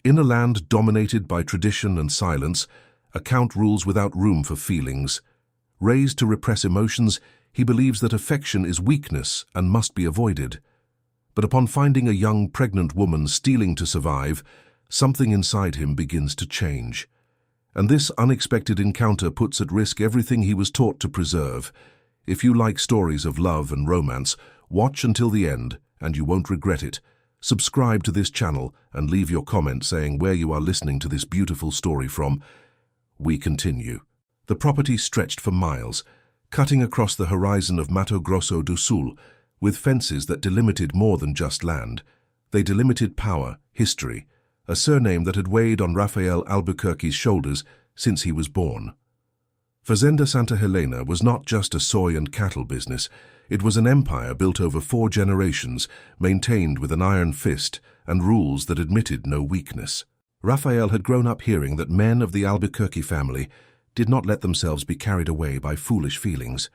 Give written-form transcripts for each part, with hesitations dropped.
In a land dominated by tradition and silence, a count rules without room for feelings. Raised to repress emotions, he believes that affection is weakness and must be avoided. But upon finding a young pregnant woman stealing to survive, something inside him begins to change. And this unexpected encounter puts at risk everything he was taught to preserve. If you like stories of love and romance, watch until the end and you won't regret it. Subscribe to this channel and leave your comment saying where you are listening to this beautiful story from. We continue. The property stretched for miles, cutting across the horizon of Mato Grosso do Sul, with fences that delimited more than just land. They delimited power, history, a surname that had weighed on Rafael Albuquerque's shoulders since he was born. Fazenda Santa Helena was not just a soy and cattle business. It was an empire built over 4 generations, maintained with an iron fist and rules that admitted no weakness. Rafael had grown up hearing that men of the Albuquerque family did not let themselves be carried away by foolish feelings.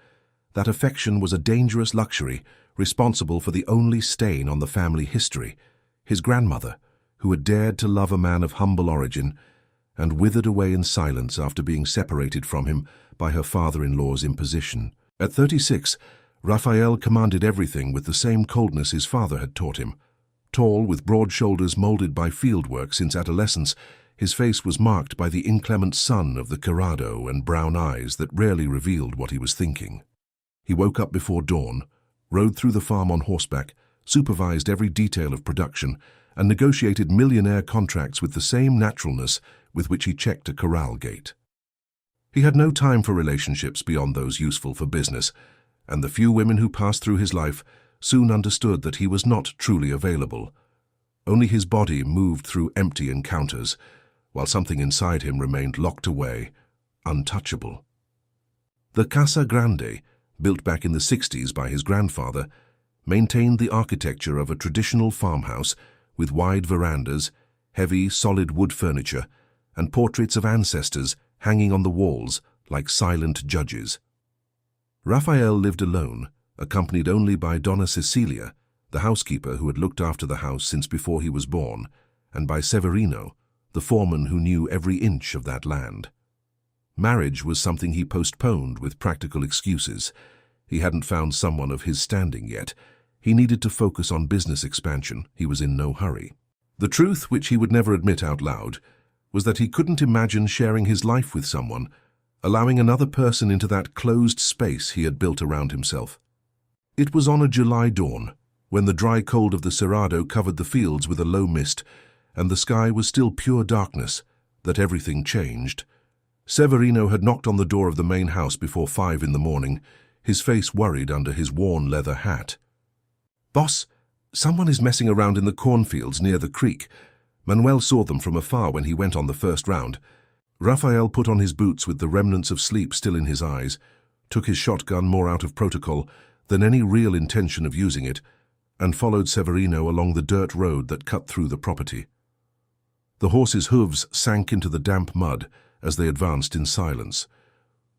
That affection was a dangerous luxury, responsible for the only stain on the family history, his grandmother, who had dared to love a man of humble origin and withered away in silence after being separated from him by her father-in-law's imposition. At 36, Rafael commanded everything with the same coldness his father had taught him. Tall, with broad shoulders molded by fieldwork since adolescence, his face was marked by the inclement sun of the Cerrado and brown eyes that rarely revealed what he was thinking. He woke up before dawn, rode through the farm on horseback, supervised every detail of production, and negotiated millionaire contracts with the same naturalness with which he checked a corral gate. He had no time for relationships beyond those useful for business, and the few women who passed through his life soon understood that he was not truly available. Only his body moved through empty encounters, while something inside him remained locked away, untouchable. The Casa Grande, built back in the 60s by his grandfather, maintained the architecture of a traditional farmhouse with wide verandas, heavy, solid wood furniture, and portraits of ancestors hanging on the walls like silent judges. Rafael lived alone, accompanied only by Donna Cecilia, the housekeeper who had looked after the house since before he was born, and by Severino, the foreman who knew every inch of that land. Marriage was something he postponed with practical excuses. He hadn't found someone of his standing yet. He needed to focus on business expansion. He was in no hurry. The truth, which he would never admit out loud, was that he couldn't imagine sharing his life with someone, allowing another person into that closed space he had built around himself. It was on a July dawn, when the dry cold of the Cerrado covered the fields with a low mist, and the sky was still pure darkness, that everything changed. Severino had knocked on the door of the main house before 5 in the morning, his face worried under his worn leather hat. "Boss, someone is messing around in the cornfields near the creek." Manuel saw them from afar when he went on the first round. Rafael put on his boots with the remnants of sleep still in his eyes, took his shotgun more out of protocol than any real intention of using it, and followed Severino along the dirt road that cut through the property. The horses' hooves sank into the damp mud as they advanced in silence.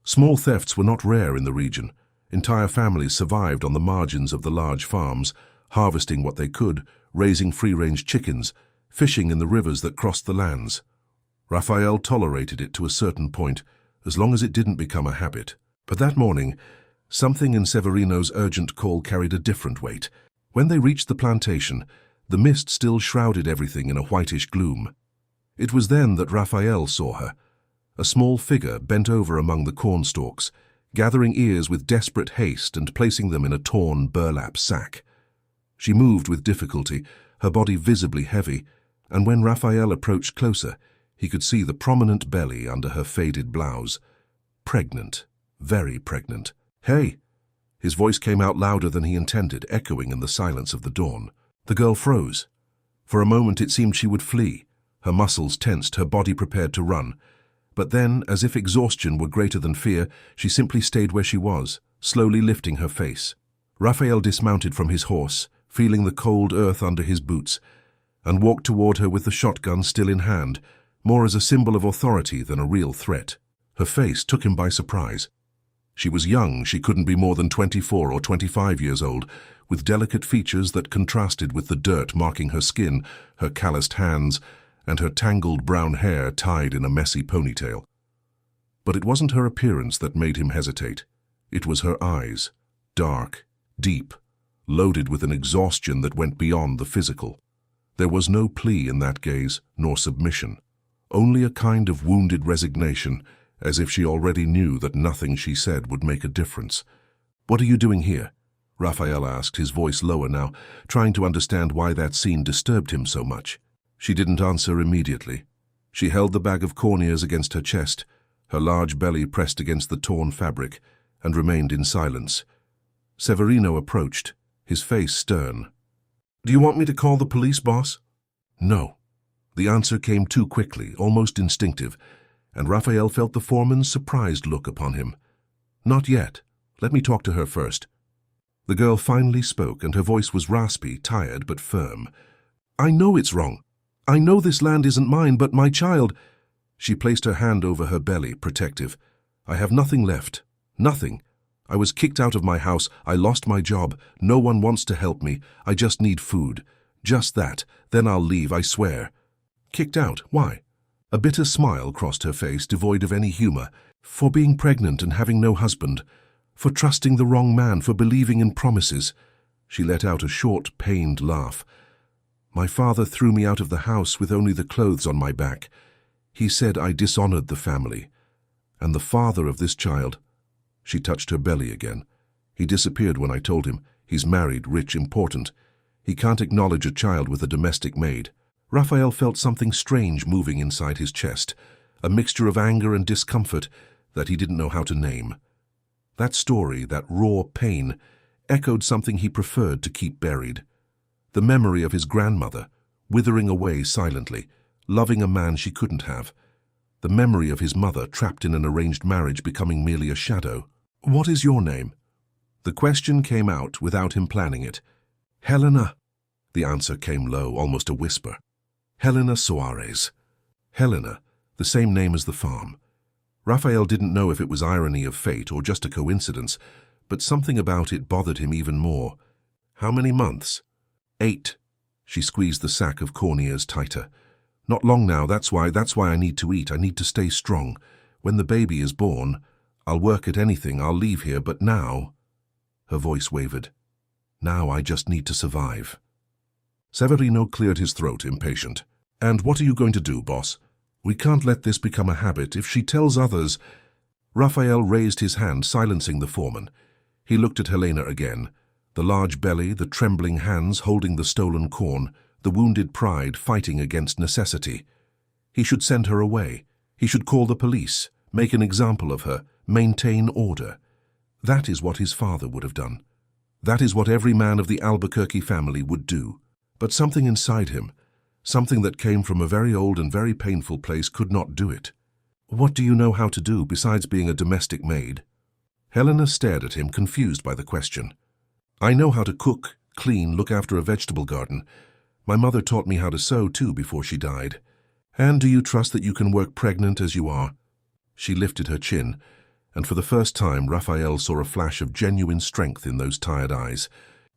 Small thefts were not rare in the region. Entire families survived on the margins of the large farms, harvesting what they could, raising free-range chickens, fishing in the rivers that crossed the lands. Rafael tolerated it to a certain point, as long as it didn't become a habit. But that morning, something in Severino's urgent call carried a different weight. When they reached the plantation, the mist still shrouded everything in a whitish gloom. It was then that Rafael saw her, a small figure bent over among the cornstalks, gathering ears with desperate haste and placing them in a torn burlap sack. She moved with difficulty, her body visibly heavy, and when Rafael approached closer, he could see the prominent belly under her faded blouse. Pregnant, very pregnant. "Hey!" His voice came out louder than he intended, echoing in the silence of the dawn. The girl froze. For a moment it seemed she would flee. Her muscles tensed, her body prepared to run. But then, as if exhaustion were greater than fear, she simply stayed where she was, slowly lifting her face. Rafael dismounted from his horse, feeling the cold earth under his boots, and walked toward her with the shotgun still in hand, more as a symbol of authority than a real threat. Her face took him by surprise. She was young, she couldn't be more than 24 or 25 years old, with delicate features that contrasted with the dirt marking her skin, her calloused hands, and her tangled brown hair tied in a messy ponytail. But it wasn't her appearance that made him hesitate. It was her eyes, dark, deep, loaded with an exhaustion that went beyond the physical. There was no plea in that gaze, nor submission, only a kind of wounded resignation, as if she already knew that nothing she said would make a difference. "What are you doing here?" Raphael asked, his voice lower now, trying to understand why that scene disturbed him so much. She didn't answer immediately. She held the bag of corneas against her chest, her large belly pressed against the torn fabric, and remained in silence. Severino approached, his face stern. "Do you want me to call the police, boss?" "No." The answer came too quickly, almost instinctive, and Raphael felt the foreman's surprised look upon him. "Not yet. Let me talk to her first." The girl finally spoke, and her voice was raspy, tired, but firm. "I know it's wrong. I know this land isn't mine, but my child—" She placed her hand over her belly, protective. "I have nothing left. Nothing. I was kicked out of my house. I lost my job. No one wants to help me. I just need food. Just that. Then I'll leave, I swear." "Kicked out? Why?" A bitter smile crossed her face, devoid of any humor. "For being pregnant and having no husband. For trusting the wrong man, for believing in promises." She let out a short, pained laugh. "My father threw me out of the house with only the clothes on my back. He said I dishonored the family. And the father of this child—" She touched her belly again. "He disappeared when I told him. He's married, rich, important. He can't acknowledge a child with a domestic maid." Raphael felt something strange moving inside his chest, a mixture of anger and discomfort that he didn't know how to name. That story, that raw pain, echoed something he preferred to keep buried. The memory of his grandmother, withering away silently, loving a man she couldn't have. The memory of his mother, trapped in an arranged marriage, becoming merely a shadow. "What is your name?" The question came out without him planning it. "Helena." The answer came low, almost a whisper. "Helena Suarez." Helena, the same name as the farm. Raphael didn't know if it was irony of fate or just a coincidence, but something about it bothered him even more. "How many months?" 8. She squeezed the sack of corneas tighter. "Not long now, that's why I need to eat. I need to stay strong. When the baby is born, I'll work at anything, I'll leave here, but now—" Her voice wavered. "Now I just need to survive." Severino cleared his throat, impatient. "And what are you going to do, boss? We can't let this become a habit. If she tells others—" Raphael raised his hand, silencing the foreman. He looked at Helena again. The large belly, the trembling hands holding the stolen corn, the wounded pride fighting against necessity. He should send her away. He should call the police, make an example of her, maintain order. That is what his father would have done. That is what every man of the Albuquerque family would do. But something inside him, something that came from a very old and very painful place, could not do it. "What do you know how to do besides being a domestic maid?" Helena stared at him, confused by the question. "I know how to cook, clean, look after a vegetable garden. My mother taught me how to sew, too, before she died." "And do you trust that you can work pregnant as you are?" She lifted her chin, and for the first time Raphael saw a flash of genuine strength in those tired eyes.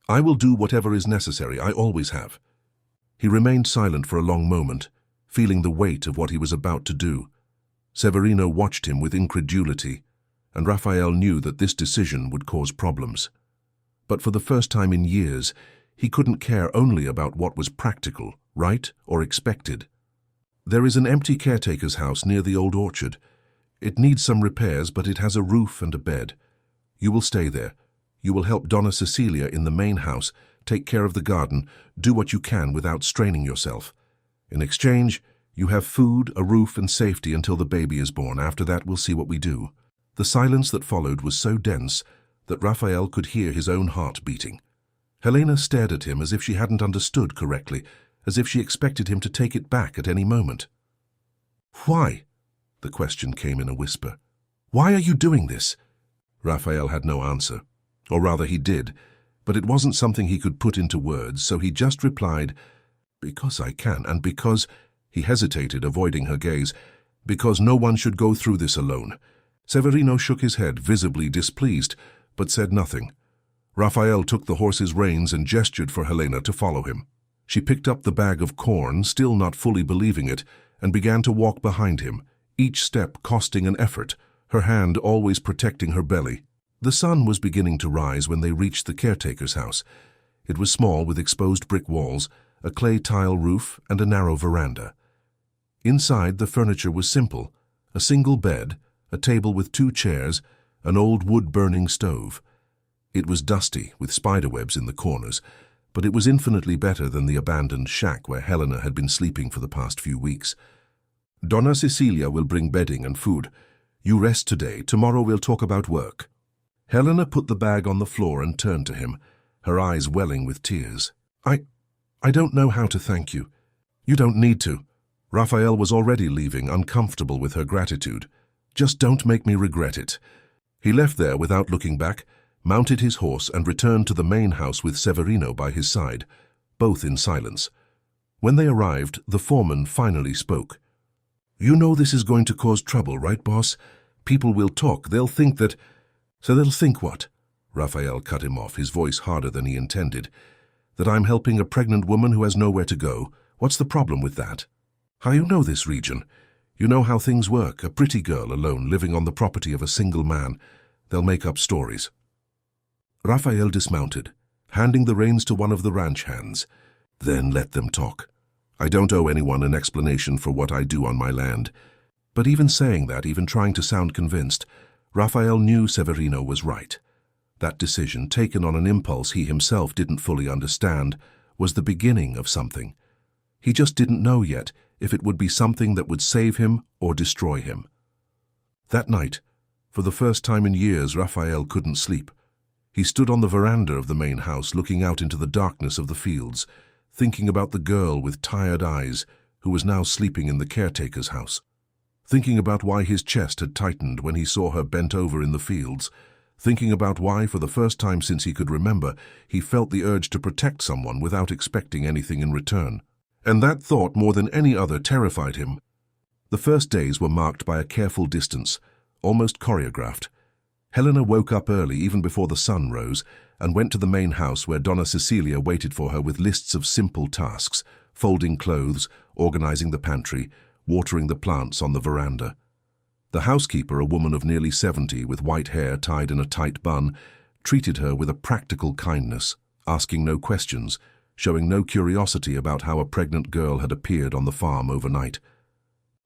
"I will do whatever is necessary. I always have." He remained silent for a long moment, feeling the weight of what he was about to do. Severino watched him with incredulity, and Raphael knew that this decision would cause problems. But for the first time in years, he couldn't care only about what was practical, right, or expected. "There is an empty caretaker's house near the old orchard. It needs some repairs, but it has a roof and a bed. You will stay there. You will help Donna Cecilia in the main house, take care of the garden, do what you can without straining yourself. In exchange, you have food, a roof, and safety until the baby is born. After that, we'll see what we do." The silence that followed was so dense that Raphael could hear his own heart beating. Helena stared at him as if she hadn't understood correctly, as if she expected him to take it back at any moment. "Why?" The question came in a whisper. "Why are you doing this?" Raphael had no answer. Or rather, he did, but it wasn't something he could put into words, so he just replied, "Because I can, and because—" He hesitated, avoiding her gaze. "Because no one should go through this alone." Severino shook his head, visibly displeased, but said nothing. Raphael took the horse's reins and gestured for Helena to follow him. She picked up the bag of corn, still not fully believing it, and began to walk behind him, each step costing an effort, her hand always protecting her belly. The sun was beginning to rise when they reached the caretaker's house. It was small, with exposed brick walls, a clay tile roof, and a narrow veranda. Inside, the furniture was simple: a single bed, a table with 2 chairs, an old wood-burning stove. It was dusty, with spiderwebs in the corners, but it was infinitely better than the abandoned shack where Helena had been sleeping for the past few weeks. "Donna Cecilia will bring bedding and food. You rest today. Tomorrow we'll talk about work." Helena put the bag on the floor and turned to him, her eyes welling with tears. I don't know how to thank you." "You don't need to." Raphael was already leaving, uncomfortable with her gratitude. "Just don't make me regret it." He left there without looking back, mounted his horse, and returned to the main house with Severino by his side, both in silence. When they arrived, the foreman finally spoke. "You know this is going to cause trouble, right, boss? People will talk. They'll think that—" "So they'll think what?" Raphael cut him off, his voice harder than he intended. "That I'm helping a pregnant woman who has nowhere to go. What's the problem with that?" "How you know this region? You know how things work. A pretty girl alone, living on the property of a single man. They'll make up stories." Raphael dismounted, handing the reins to one of the ranch hands. "Then let them talk. I don't owe anyone an explanation for what I do on my land." But even saying that, even trying to sound convinced, Raphael knew Severino was right. That decision, taken on an impulse he himself didn't fully understand, was the beginning of something. He just didn't know yet if it would be something that would save him or destroy him. That night, for the first time in years, Raphael couldn't sleep. He stood on the veranda of the main house, looking out into the darkness of the fields, thinking about the girl with tired eyes who was now sleeping in the caretaker's house. Thinking about why his chest had tightened when he saw her bent over in the fields. Thinking about why, for the first time since he could remember, he felt the urge to protect someone without expecting anything in return. And that thought, more than any other, terrified him. The first days were marked by a careful distance, almost choreographed. Helena woke up early, even before the sun rose, and went to the main house where Donna Cecilia waited for her with lists of simple tasks: folding clothes, organizing the pantry, watering the plants on the veranda. The housekeeper, a woman of nearly 70 with white hair tied in a tight bun, treated her with a practical kindness, asking no questions, showing no curiosity about how a pregnant girl had appeared on the farm overnight.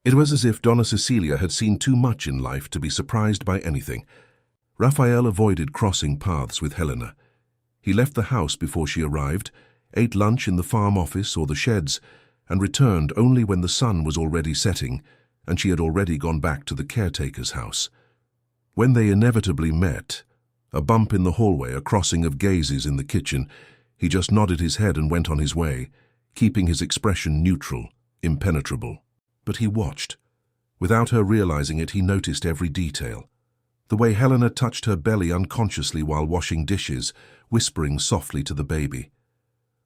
It was as if Donna Cecilia had seen too much in life to be surprised by anything. Raphael avoided crossing paths with Helena. He left the house before she arrived, ate lunch in the farm office or the sheds, and returned only when the sun was already setting and she had already gone back to the caretaker's house. When they inevitably met, a bump in the hallway, a crossing of gazes in the kitchen, he just nodded his head and went on his way, keeping his expression neutral, impenetrable. But he watched. Without her realizing it, he noticed every detail. The way Helena touched her belly unconsciously while washing dishes, whispering softly to the baby.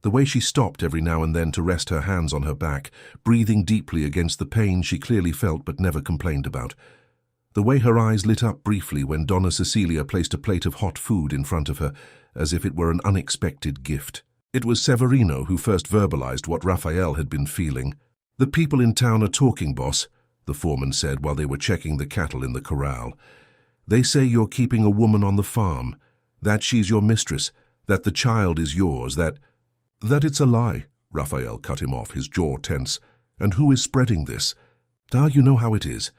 The way she stopped every now and then to rest her hands on her back, breathing deeply against the pain she clearly felt but never complained about. The way her eyes lit up briefly when Donna Cecilia placed a plate of hot food in front of her, as if it were an unexpected gift. It was Severino who first verbalized what Raphael had been feeling. "The people in town are talking, boss," the foreman said while they were checking the cattle in the corral. "They say you're keeping a woman on the farm, that she's your mistress, that the child is yours, that—" "That it's a lie," Raphael cut him off, his jaw tense. "And who is spreading this?" You know how it is.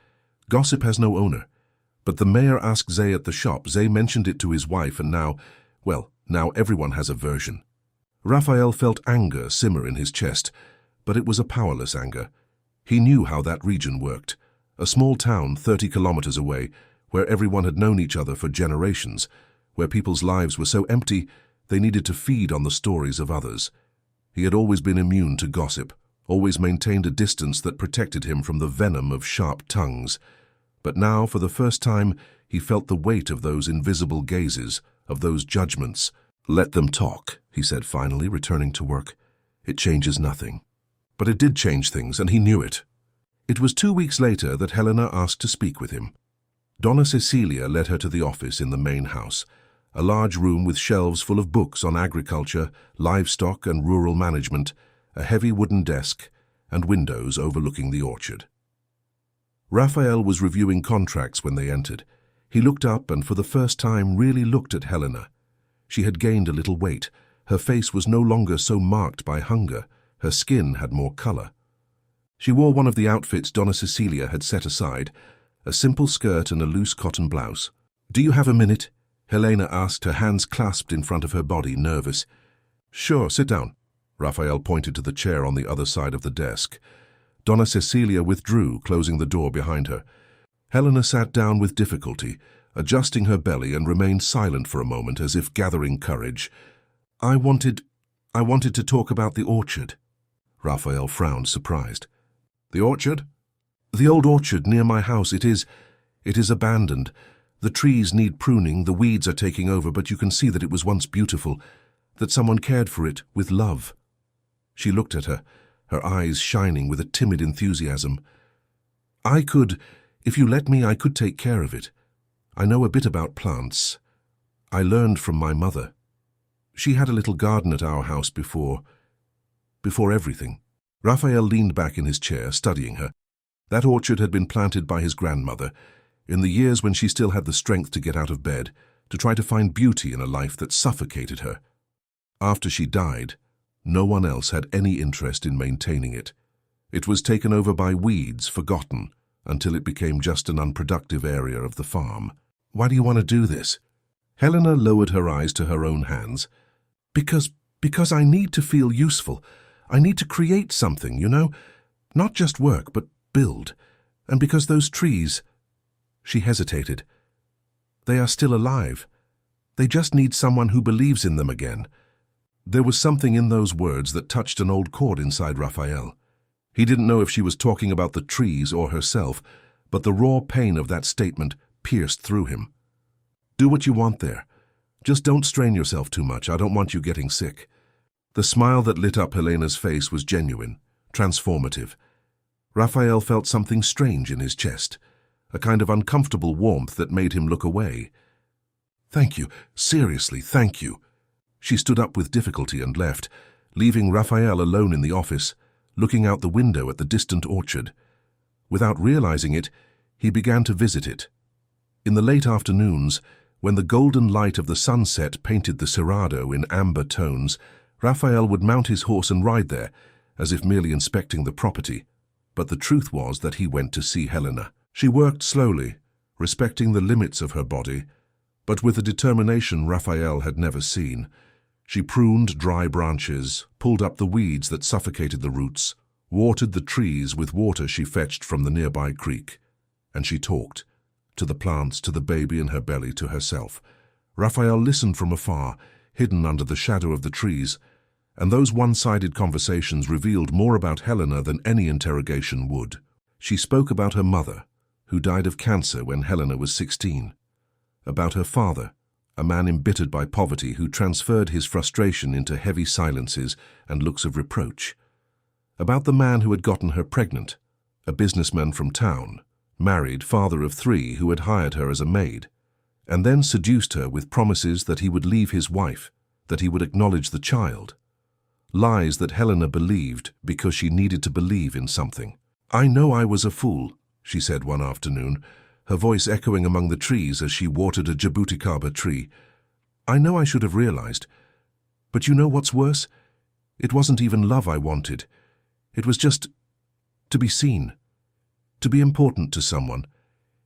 Gossip has no owner. But the mayor asked Zay at the shop. Zay mentioned it to his wife, and now everyone has a version." Raphael felt anger simmer in his chest, but it was a powerless anger. He knew how that region worked. A small town 30 kilometers away, where everyone had known each other for generations, where people's lives were so empty they needed to feed on the stories of others. He had always been immune to gossip, always maintained a distance that protected him from the venom of sharp tongues. But now, for the first time, he felt the weight of those invisible gazes, of those judgments. "Let them talk," he said finally, returning to work. "It changes nothing." But it did change things, and he knew it. It was 2 weeks later that Helena asked to speak with him. Donna Cecilia led her to the office in the main house, a large room with shelves full of books on agriculture, livestock, and rural management, a heavy wooden desk, and windows overlooking the orchard. Raphael was reviewing contracts when they entered. He looked up and for the first time really looked at Helena. She had gained a little weight. Her face was no longer so marked by hunger. Her skin had more color. She wore one of the outfits Donna Cecilia had set aside, a simple skirt and a loose cotton blouse. "Do you have a minute?" Helena asked, her hands clasped in front of her body, nervous. "Sure, sit down." Raphael pointed to the chair on the other side of the desk. Donna Cecilia withdrew, closing the door behind her. Helena sat down with difficulty, adjusting her belly, and remained silent for a moment as if gathering courage. I wanted to talk about the orchard." Raphael frowned, surprised. "The orchard?" "The old orchard near my house. It is abandoned. The trees need pruning, the weeds are taking over, but you can see that it was once beautiful, that someone cared for it with love." She looked at her, her eyes shining with a timid enthusiasm. If you let me, I could take care of it. I know a bit about plants. I learned from my mother. She had a little garden at our house before everything." Raphael leaned back in his chair, studying her. That orchard had been planted by his grandmother, in the years when she still had the strength to get out of bed, to try to find beauty in a life that suffocated her. After she died, no one else had any interest in maintaining it. It was taken over by weeds, forgotten, until it became just an unproductive area of the farm. "Why do you want to do this?" Helena lowered her eyes to her own hands. Because I need to feel useful. I need to create something, you know? Not just work, but build. And because those trees—" She hesitated. "They are still alive. They just need someone who believes in them again." There was something in those words that touched an old chord inside Raphael. He didn't know if she was talking about the trees or herself, but the raw pain of that statement pierced through him. "Do what you want there. Just don't strain yourself too much. I don't want you getting sick." The smile that lit up Helena's face was genuine, transformative. Raphael felt something strange in his chest, a kind of uncomfortable warmth that made him look away. "Thank you. Seriously, thank you." She stood up with difficulty and left, leaving Raphael alone in the office, looking out the window at the distant orchard. Without realizing it, he began to visit it. In the late afternoons, when the golden light of the sunset painted the Cerrado in amber tones, Raphael would mount his horse and ride there, as if merely inspecting the property. But the truth was that he went to see Helena. She worked slowly, respecting the limits of her body, but with a determination Raphael had never seen. She pruned dry branches, pulled up the weeds that suffocated the roots, watered the trees with water she fetched from the nearby creek. And she talked, to the plants, to the baby in her belly, to herself. Raphael listened from afar, hidden under the shadow of the trees, and those one-sided conversations revealed more about Helena than any interrogation would. She spoke about her mother, who died of cancer when Helena was 16, about her father, a man embittered by poverty who transferred his frustration into heavy silences and looks of reproach, about the man who had gotten her pregnant, a businessman from town, married, father of 3, who had hired her as a maid, and then seduced her with promises that he would leave his wife, that he would acknowledge the child. Lies that Helena believed because she needed to believe in something. "I know I was a fool," she said one afternoon, her voice echoing among the trees as she watered a jabuticaba tree. "I know I should have realized. But you know what's worse? It wasn't even love I wanted. It was just to be seen, to be important to someone.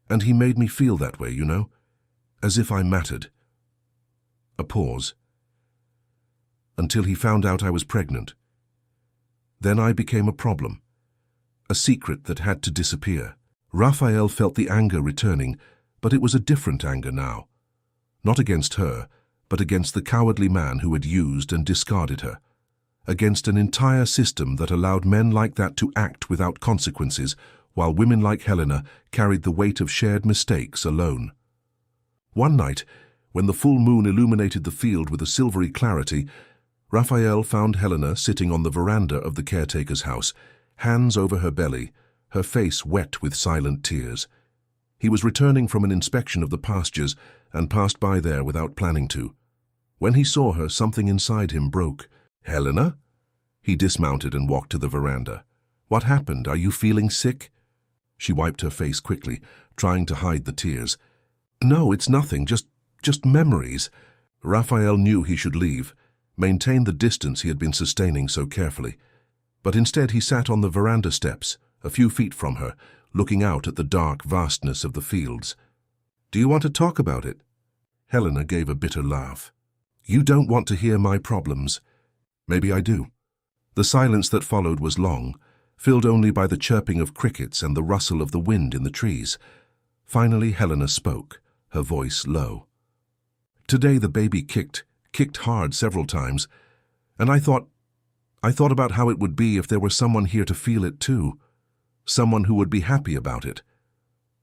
And he made me feel that way, you know, as if I mattered." A pause. "Until he found out I was pregnant. Then I became a problem, a secret that had to disappear." Raphael felt the anger returning, but it was a different anger now. Not against her, but against the cowardly man who had used and discarded her. Against an entire system that allowed men like that to act without consequences, while women like Helena carried the weight of shared mistakes alone. One night, when the full moon illuminated the field with a silvery clarity, Raphael found Helena sitting on the veranda of the caretaker's house, hands over her belly, her face wet with silent tears. He was returning from an inspection of the pastures and passed by there without planning to. When he saw her, something inside him broke. "Helena?" He dismounted and walked to the veranda. "What happened? Are you feeling sick?" She wiped her face quickly, trying to hide the tears. "No, it's nothing, just memories." Raphael knew he should leave, maintain the distance he had been sustaining so carefully. But instead he sat on the veranda steps, a few feet from her, looking out at the dark vastness of the fields. "Do you want to talk about it?" Helena gave a bitter laugh. "You don't want to hear my problems." "Maybe I do." The silence that followed was long, filled only by the chirping of crickets and the rustle of the wind in the trees. Finally Helena spoke, her voice low. "Today the baby kicked hard several times, and I thought about how it would be if there were someone here to feel it too, someone who would be happy about it.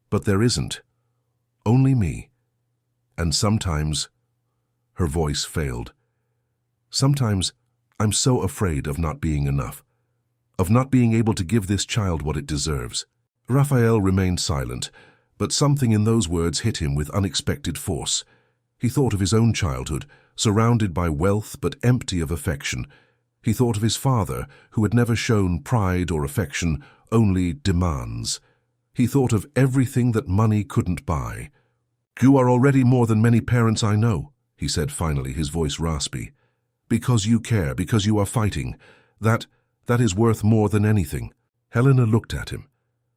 But there isn't. Only me. And sometimes," her voice failed, "sometimes I'm so afraid of not being enough, of not being able to give this child what it deserves." Raphael remained silent, but something in those words hit him with unexpected force. He thought of his own childhood, surrounded by wealth but empty of affection. He thought of his father, who had never shown pride or affection, only demands. He thought of everything that money couldn't buy. "You are already more than many parents I know," he said finally, his voice raspy. "Because you care, because you are fighting. That is worth more than anything." Helena looked at him,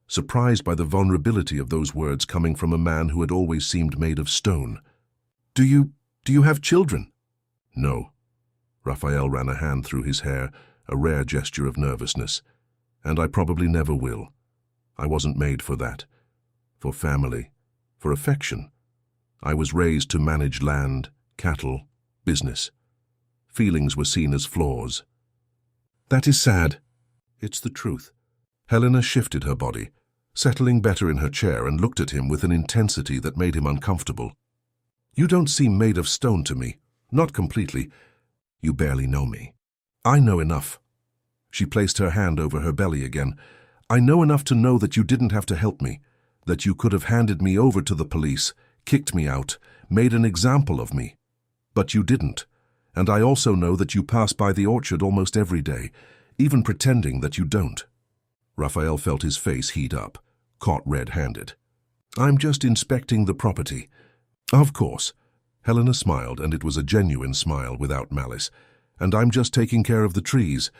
surprised by the vulnerability of those words coming from a man who had always seemed made of stone. Do you have children?" "No." Raphael ran a hand through his hair, a rare gesture of nervousness. "And I probably never will. I wasn't made for that. For family. For affection. I was raised to manage land, cattle, business. Feelings were seen as flaws." "That is sad." "It's the truth." Helena shifted her body, settling better in her chair, and looked at him with an intensity that made him uncomfortable. "You don't seem made of stone to me. Not completely. You barely know me." "I know enough." She placed her hand over her belly again. "I know enough to know that you didn't have to help me, that you could have handed me over to the police, kicked me out, made an example of me. But you didn't. And I also know that you pass by the orchard almost every day, even pretending that you don't." Raphael felt his face heat up, caught red-handed. "I'm just inspecting the property." "Of course." Helena smiled, and it was a genuine smile without malice. "And I'm just taking care of the trees."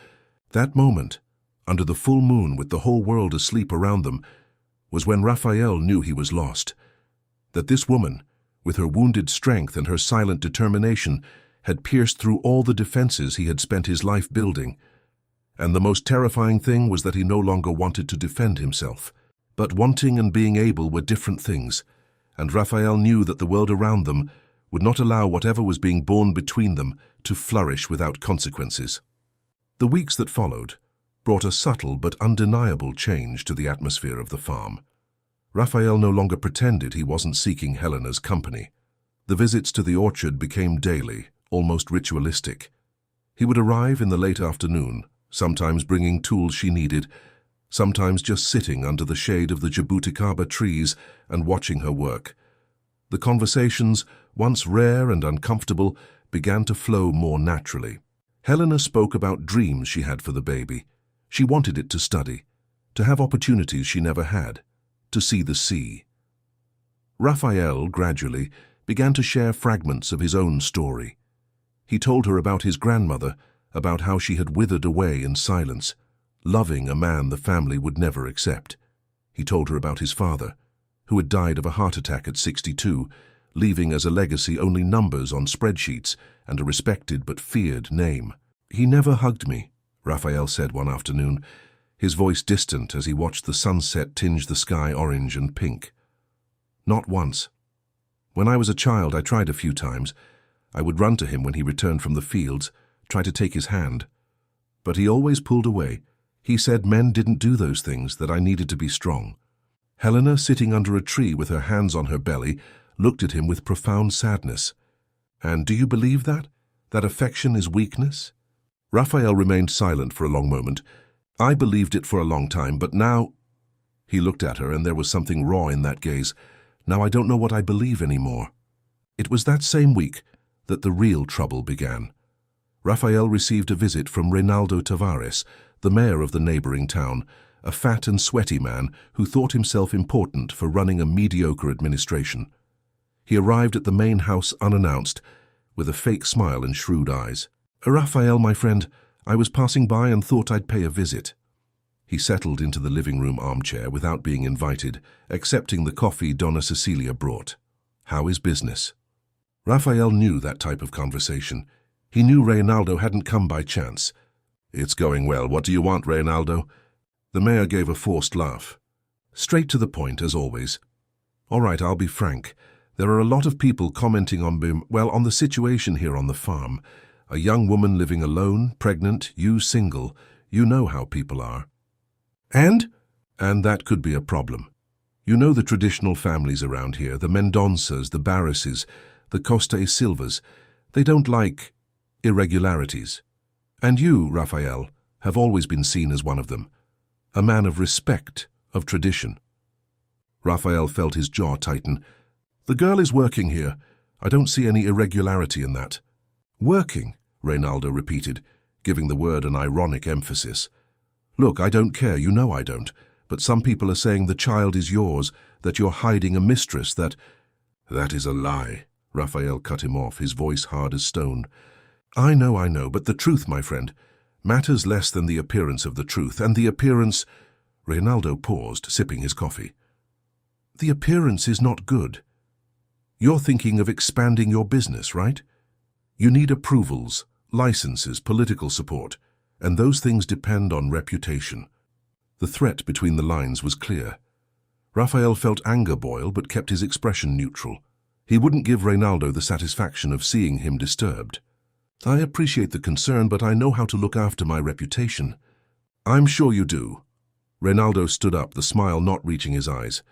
That moment, under the full moon with the whole world asleep around them, was when Raphael knew he was lost. That this woman, with her wounded strength and her silent determination, had pierced through all the defenses he had spent his life building. And the most terrifying thing was that he no longer wanted to defend himself. But wanting and being able were different things, and Raphael knew that the world around them would not allow whatever was being born between them to flourish without consequences. The weeks that followed brought a subtle but undeniable change to the atmosphere of the farm. Raphael no longer pretended he wasn't seeking Helena's company. The visits to the orchard became daily, almost ritualistic. He would arrive in the late afternoon, sometimes bringing tools she needed, sometimes just sitting under the shade of the jabuticaba trees and watching her work. The conversations, once rare and uncomfortable, began to flow more naturally. Helena spoke about dreams she had for the baby. She wanted it to study, to have opportunities she never had, to see the sea. Raphael, gradually, began to share fragments of his own story. He told her about his grandmother, about how she had withered away in silence, loving a man the family would never accept. He told her about his father, who had died of a heart attack at 62, leaving as a legacy only numbers on spreadsheets and a respected but feared name. "He never hugged me," Raphael said one afternoon, his voice distant as he watched the sunset tinge the sky orange and pink. "Not once. When I was a child, I tried a few times. I would run to him when he returned from the fields, try to take his hand. But he always pulled away. He said men didn't do those things, that I needed to be strong." Helena, sitting under a tree with her hands on her belly, looked at him with profound sadness. "And do you believe that? That affection is weakness?" Raphael remained silent for a long moment. "I believed it for a long time, but now—" He looked at her, and there was something raw in that gaze. "Now I don't know what I believe anymore." It was that same week that the real trouble began. Rafael received a visit from Reynaldo Tavares, the mayor of the neighboring town, a fat and sweaty man who thought himself important for running a mediocre administration. He arrived at the main house unannounced, with a fake smile and shrewd eyes. "Rafael, my friend, I was passing by and thought I'd pay a visit." He settled into the living room armchair without being invited, accepting the coffee Donna Cecilia brought. "How is business?" Rafael knew that type of conversation. He knew Reynaldo hadn't come by chance. "It's going well. What do you want, Reynaldo?" The mayor gave a forced laugh. Straight to the point, as always. "All right, I'll be frank. There are a lot of people commenting on the situation here on the farm. A young woman living alone, pregnant, you single. You know how people are." "And?" "And that could be a problem. You know the traditional families around here, the Mendonças, the Barrises, the Costa e Silvas. They don't like irregularities. And you, Rafael, have always been seen as one of them. A man of respect, of tradition." Rafael felt his jaw tighten. "The girl is working here. I don't see any irregularity in that." "Working?" Reynaldo repeated, giving the word an ironic emphasis. "Look, I don't care, you know I don't, but some people are saying the child is yours, that you're hiding a mistress, that—" "That is a lie," Rafael cut him off, his voice hard as stone. I know, but the truth, my friend, matters less than the appearance of the truth, and the appearance—" Reynaldo paused, sipping his coffee. "The appearance is not good. You're thinking of expanding your business, right? You need approvals, licenses, political support, and those things depend on reputation." The threat between the lines was clear. Rafael felt anger boil but kept his expression neutral. He wouldn't give Reynaldo the satisfaction of seeing him disturbed. "I appreciate the concern, but I know how to look after my reputation." "I'm sure you do." Reynaldo stood up, the smile not reaching his eyes.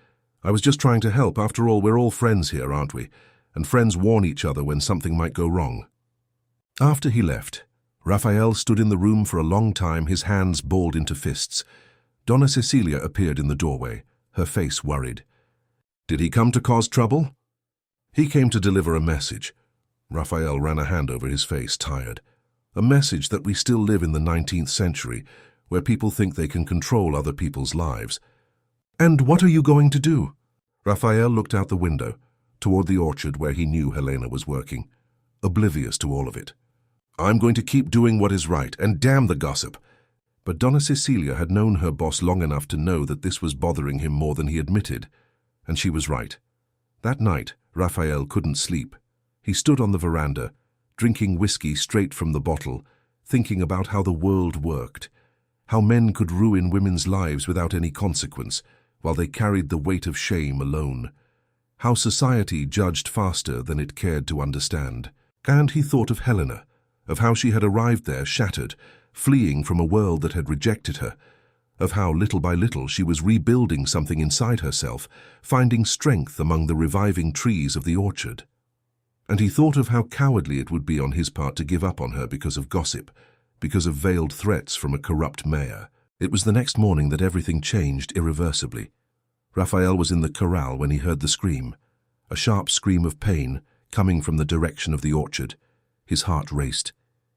"I was just trying to help. After all, we're all friends here, aren't we? And friends warn each other when something might go wrong." After he left, Rafael stood in the room for a long time, his hands balled into fists. Donna Cecilia appeared in the doorway, her face worried. "Did he come to cause trouble?" "He came to deliver a message." Rafael ran a hand over his face, tired. "A message that we still live in the 19th century, where people think they can control other people's lives." "And what are you going to do?" Rafael looked out the window, toward the orchard where he knew Helena was working, oblivious to all of it. "I'm going to keep doing what is right, and damn the gossip." But Donna Cecilia had known her boss long enough to know that this was bothering him more than he admitted, and she was right. That night, Rafael couldn't sleep. He stood on the veranda, drinking whiskey straight from the bottle, thinking about how the world worked, how men could ruin women's lives without any consequence, while they carried the weight of shame alone, how society judged faster than it cared to understand. And he thought of Helena, of how she had arrived there shattered, fleeing from a world that had rejected her, of how little by little she was rebuilding something inside herself, finding strength among the reviving trees of the orchard. And he thought of how cowardly it would be on his part to give up on her because of gossip, because of veiled threats from a corrupt mayor. It was the next morning that everything changed irreversibly. Rafael was in the corral when he heard the scream, a sharp scream of pain coming from the direction of the orchard. His heart raced.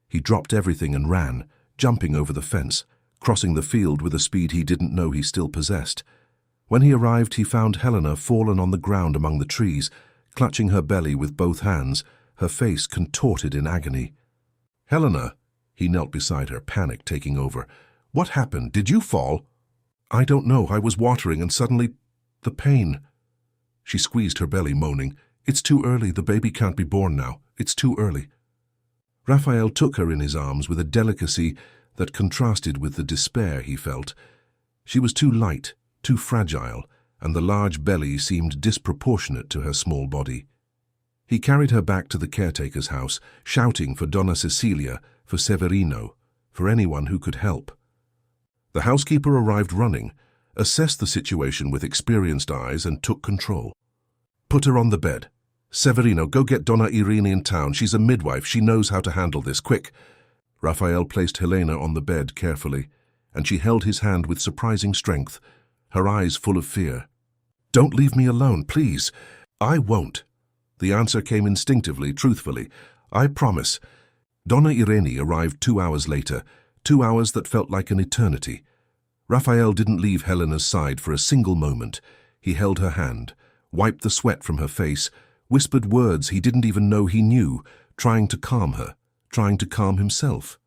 He dropped everything and ran, jumping over the fence, crossing the field with a speed he didn't know he still possessed. When he arrived, he found Helena fallen on the ground among the trees, clutching her belly with both hands, her face contorted in agony. "Helena," he knelt beside her, panic taking over. "What happened? Did you fall?" "I don't know. I was watering and suddenly, the pain." She squeezed her belly, moaning, "It's too early. The baby can't be born now. It's too early." Rafael took her in his arms with a delicacy that contrasted with the despair he felt. She was too light, too fragile, and the large belly seemed disproportionate to her small body. He carried her back to the caretaker's house, shouting for Donna Cecilia, for Severino, for anyone who could help. The housekeeper arrived running, assessed the situation with experienced eyes, and took control. "Put her on the bed. Severino, go get Donna Irene in town. She's a midwife. She knows how to handle this. Quick." Rafael placed Helena on the bed carefully, and she held his hand with surprising strength, her eyes full of fear. "Don't leave me alone, please." "I won't." The answer came instinctively, truthfully. "I promise." Donna Irene arrived 2 hours later, 2 hours that felt like an eternity. Raphael didn't leave Helena's side for a single moment. He held her hand, wiped the sweat from her face, whispered words he didn't even know he knew, trying to calm her, trying to calm himself.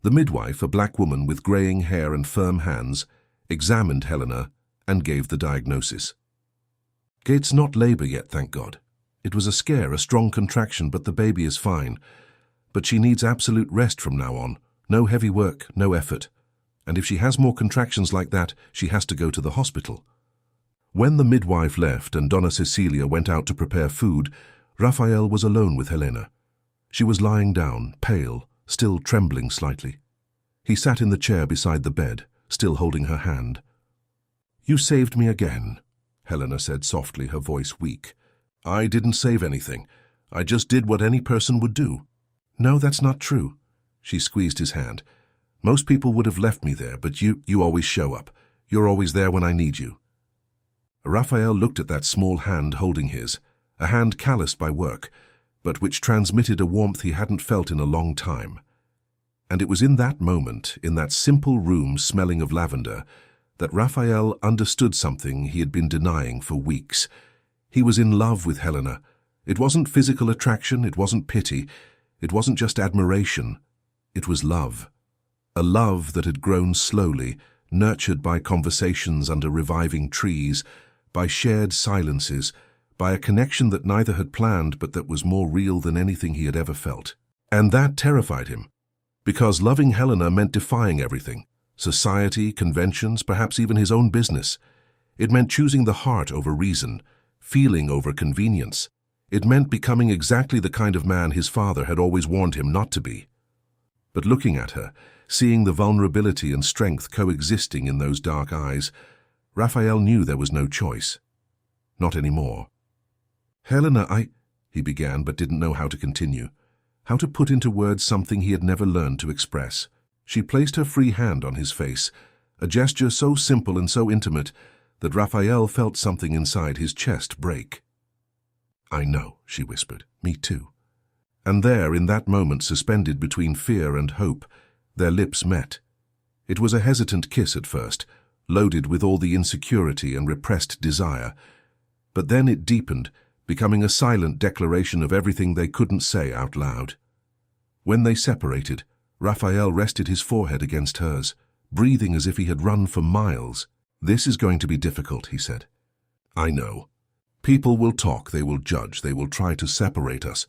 The midwife, a black woman with graying hair and firm hands, examined Helena and gave the diagnosis. "It's not labor yet, thank God. It was a scare, a strong contraction, but the baby is fine. But she needs absolute rest from now on. No heavy work, no effort. And if she has more contractions like that, she has to go to the hospital." When the midwife left and Donna Cecilia went out to prepare food, Raphael was alone with Helena. She was lying down, pale, still trembling slightly. He sat in the chair beside the bed, still holding her hand. "You saved me again," Helena said softly, her voice weak. "I didn't save anything. I just did what any person would do." "No, that's not true." She squeezed his hand. "Most people would have left me there, but you always show up. You're always there when I need you." Raphael looked at that small hand holding his, a hand calloused by work, but which transmitted a warmth he hadn't felt in a long time. And it was in that moment, in that simple room smelling of lavender, that Raphael understood something he had been denying for weeks. He was in love with Helena. It wasn't physical attraction, it wasn't pity, it wasn't just admiration. It was love. A love that had grown slowly, nurtured by conversations under reviving trees, by shared silences, by a connection that neither had planned but that was more real than anything he had ever felt. And that terrified him, because loving Helena meant defying everything, society, conventions, perhaps even his own business. It meant choosing the heart over reason, feeling over convenience. It meant becoming exactly the kind of man his father had always warned him not to be. But looking at her, seeing the vulnerability and strength coexisting in those dark eyes, Raphael knew there was no choice. Not anymore. "Helena, he began, but didn't know how to continue, how to put into words something he had never learned to express. She placed her free hand on his face, a gesture so simple and so intimate that Raphael felt something inside his chest break. "I know," she whispered. "Me too." And there, in that moment suspended between fear and hope, their lips met. It was a hesitant kiss at first, loaded with all the insecurity and repressed desire. But then it deepened, becoming a silent declaration of everything they couldn't say out loud. When they separated, Raphael rested his forehead against hers, breathing as if he had run for miles. "This is going to be difficult," he said. "I know. People will talk, they will judge, they will try to separate us.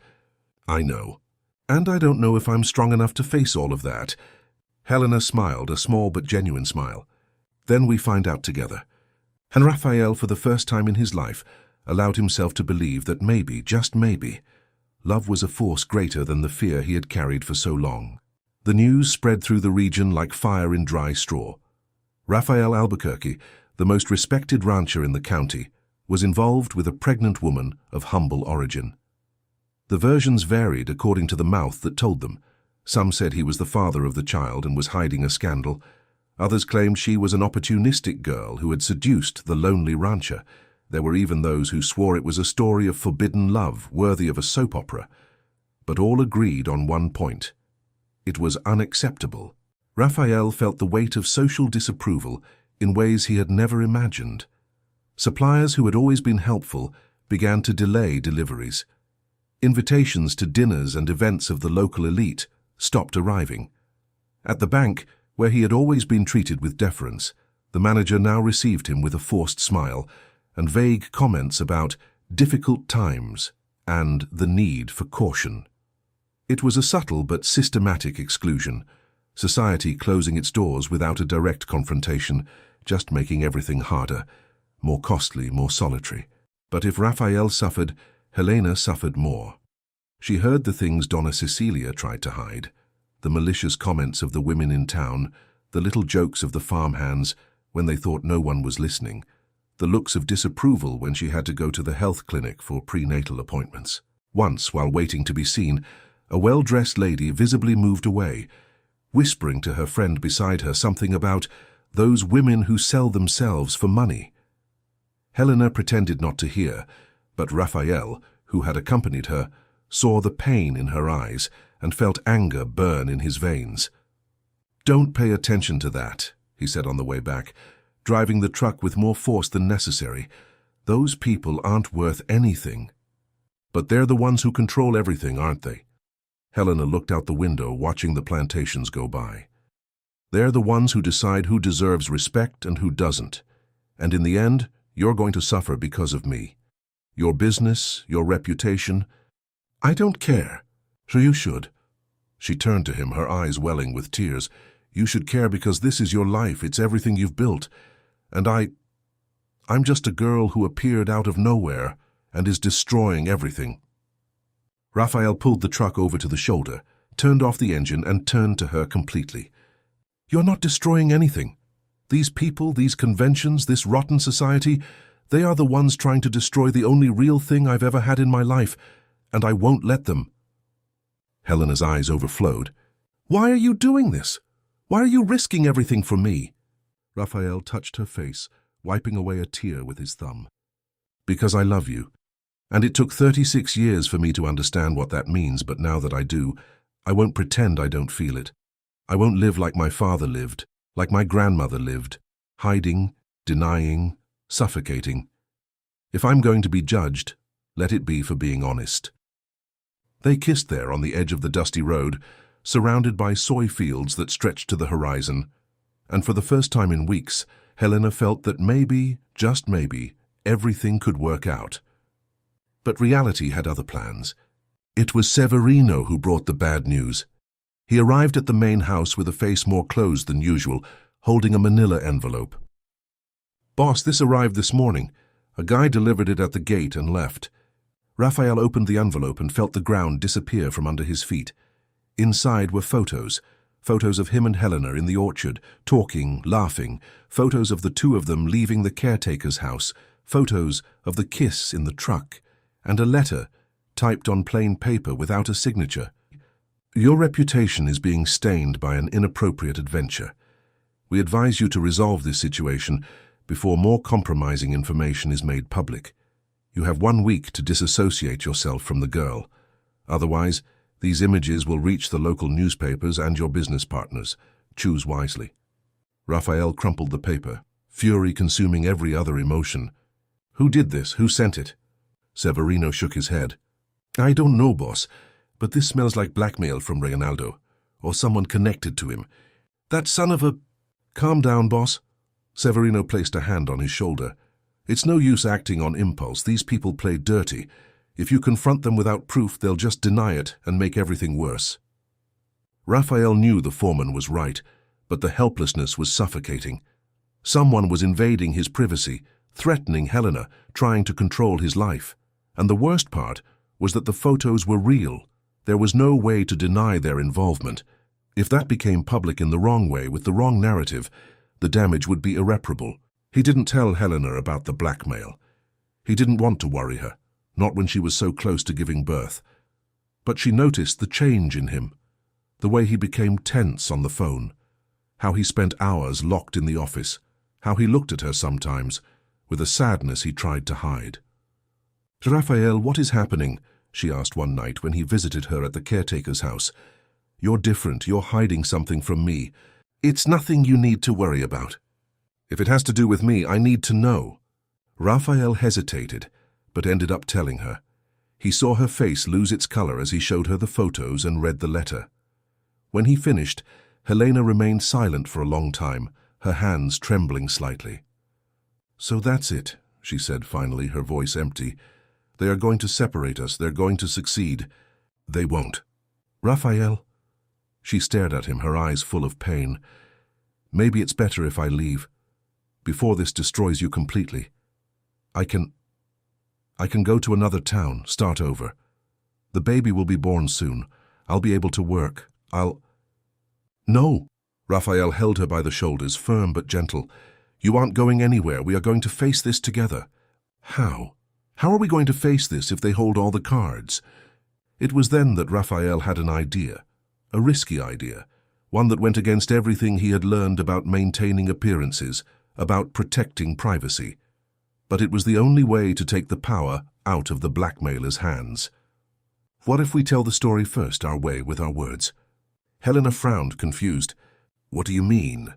I know. And I don't know if I'm strong enough to face all of that." Helena smiled, a small but genuine smile. "Then we find out together." And Raphael, for the first time in his life, allowed himself to believe that maybe, just maybe, love was a force greater than the fear he had carried for so long. The news spread through the region like fire in dry straw. Raphael Albuquerque, the most respected rancher in the county, was involved with a pregnant woman of humble origin. The versions varied according to the mouth that told them. Some said he was the father of the child and was hiding a scandal. Others claimed she was an opportunistic girl who had seduced the lonely rancher. There were even those who swore it was a story of forbidden love, worthy of a soap opera. But all agreed on one point. It was unacceptable. Raphael felt the weight of social disapproval in ways he had never imagined. Suppliers who had always been helpful began to delay deliveries. Invitations to dinners and events of the local elite stopped arriving. At the bank, where he had always been treated with deference, the manager now received him with a forced smile and vague comments about difficult times and the need for caution. It was a subtle but systematic exclusion, society closing its doors without a direct confrontation, just making everything harder, more costly, more solitary. But if Raphael suffered, Helena suffered more. She heard the things Donna Cecilia tried to hide, the malicious comments of the women in town, the little jokes of the farmhands when they thought no one was listening, the looks of disapproval when she had to go to the health clinic for prenatal appointments. Once, while waiting to be seen, a well-dressed lady visibly moved away, whispering to her friend beside her something about those women who sell themselves for money. Helena pretended not to hear, but Raphael, who had accompanied her, saw the pain in her eyes and felt anger burn in his veins. "Don't pay attention to that," he said on the way back, driving the truck with more force than necessary. "Those people aren't worth anything." "But they're the ones who control everything, aren't they?" Helena looked out the window, watching the plantations go by. "They're the ones who decide who deserves respect and who doesn't. And in the end, you're going to suffer because of me. Your business, your reputation. I don't care. So you should." She turned to him, her eyes welling with tears. "You should care because this is your life, it's everything you've built. And I'm just a girl who appeared out of nowhere and is destroying everything." Raphael pulled the truck over to the shoulder, turned off the engine, and turned to her completely. "You're not destroying anything. These people, these conventions, this rotten society, they are the ones trying to destroy the only real thing I've ever had in my life, and I won't let them." Helena's eyes overflowed. "Why are you doing this? Why are you risking everything for me?" Raphael touched her face, wiping away a tear with his thumb. "Because I love you. And it took 36 years for me to understand what that means, but now that I do, I won't pretend I don't feel it. I won't live like my father lived, like my grandmother lived, hiding, denying, suffocating. If I'm going to be judged, let it be for being honest." They kissed there on the edge of the dusty road, surrounded by soy fields that stretched to the horizon, and for the first time in weeks, Helena felt that maybe, just maybe, everything could work out. But reality had other plans. It was Severino who brought the bad news. He arrived at the main house with a face more closed than usual, holding a manila envelope. "Boss, this arrived this morning. A guy delivered it at the gate and left." Raphael opened the envelope and felt the ground disappear from under his feet. Inside were photos of him and Helena in the orchard, talking, laughing, photos of the two of them leaving the caretaker's house, photos of the kiss in the truck, and a letter typed on plain paper without a signature. "Your reputation is being stained by an inappropriate adventure. We advise you to resolve this situation before more compromising information is made public. You have 1 week to disassociate yourself from the girl. Otherwise, these images will reach the local newspapers and your business partners. Choose wisely." Raphael crumpled the paper, fury consuming every other emotion. "Who did this? Who sent it?" Severino shook his head. "I don't know, boss, but this smells like blackmail from Reynaldo, or someone connected to him. That son of a—" "Calm down, boss." Severino placed a hand on his shoulder. "It's no use acting on impulse. These people play dirty. If you confront them without proof, they'll just deny it and make everything worse." Raphael knew the foreman was right, but the helplessness was suffocating. Someone was invading his privacy, threatening Helena, trying to control his life. And the worst part was that the photos were real. There was no way to deny their involvement. If that became public in the wrong way, with the wrong narrative, the damage would be irreparable. He didn't tell Helena about the blackmail. He didn't want to worry her, not when she was so close to giving birth. But she noticed the change in him, the way he became tense on the phone, how he spent hours locked in the office, how he looked at her sometimes, with a sadness he tried to hide. "Raphael, what is happening?" she asked one night when he visited her at the caretaker's house. "You're different. You're hiding something from me. It's nothing you need to worry about." "If it has to do with me, I need to know." Raphael hesitated, but ended up telling her. He saw her face lose its color as he showed her the photos and read the letter. When he finished, Helena remained silent for a long time, her hands trembling slightly. "So that's it," she said finally, her voice empty. "They are going to separate us. They're going to succeed." "They won't." "Raphael." She stared at him, her eyes full of pain. "Maybe it's better if I leave, before this destroys you completely. I can go to another town, start over. The baby will be born soon. I'll be able to work. No." Raphael held her by the shoulders, firm but gentle. "You aren't going anywhere. We are going to face this together." "How? How are we going to face this if they hold all the cards?" It was then that Raphael had an idea, a risky idea, one that went against everything he had learned about maintaining appearances, about protecting privacy. But it was the only way to take the power out of the blackmailer's hands. What if we tell the story first, our way, with our words? Helena frowned, confused. What do you mean?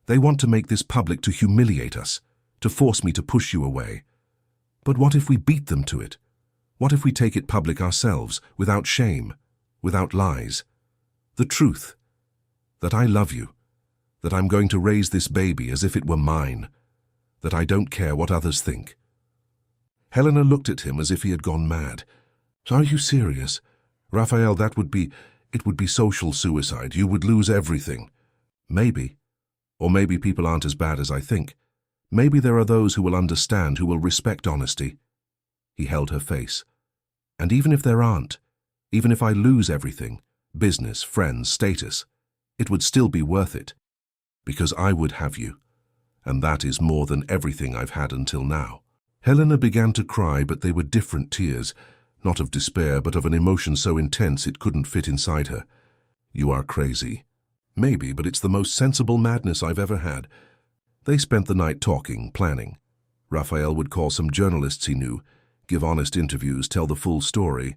They want to make this public to humiliate us, to force me to push you away. But what if we beat them to it? What if we take it public ourselves, without shame, without lies? The truth, that I love you, that I'm going to raise this baby as if it were mine, that I don't care what others think. Helena looked at him as if he had gone mad. Are you serious? Raphael, it would be social suicide. You would lose everything. Maybe. Or maybe people aren't as bad as I think. Maybe there are those who will understand, who will respect honesty. He held her face. And even if there aren't, even if I lose everything, business, friends, status, it would still be worth it. Because I would have you. And that is more than everything I've had until now. Helena began to cry, but they were different tears, not of despair, but of an emotion so intense it couldn't fit inside her. You are crazy. Maybe, but it's the most sensible madness I've ever had. They spent the night talking, planning. Raphael would call some journalists he knew, give honest interviews, tell the full story,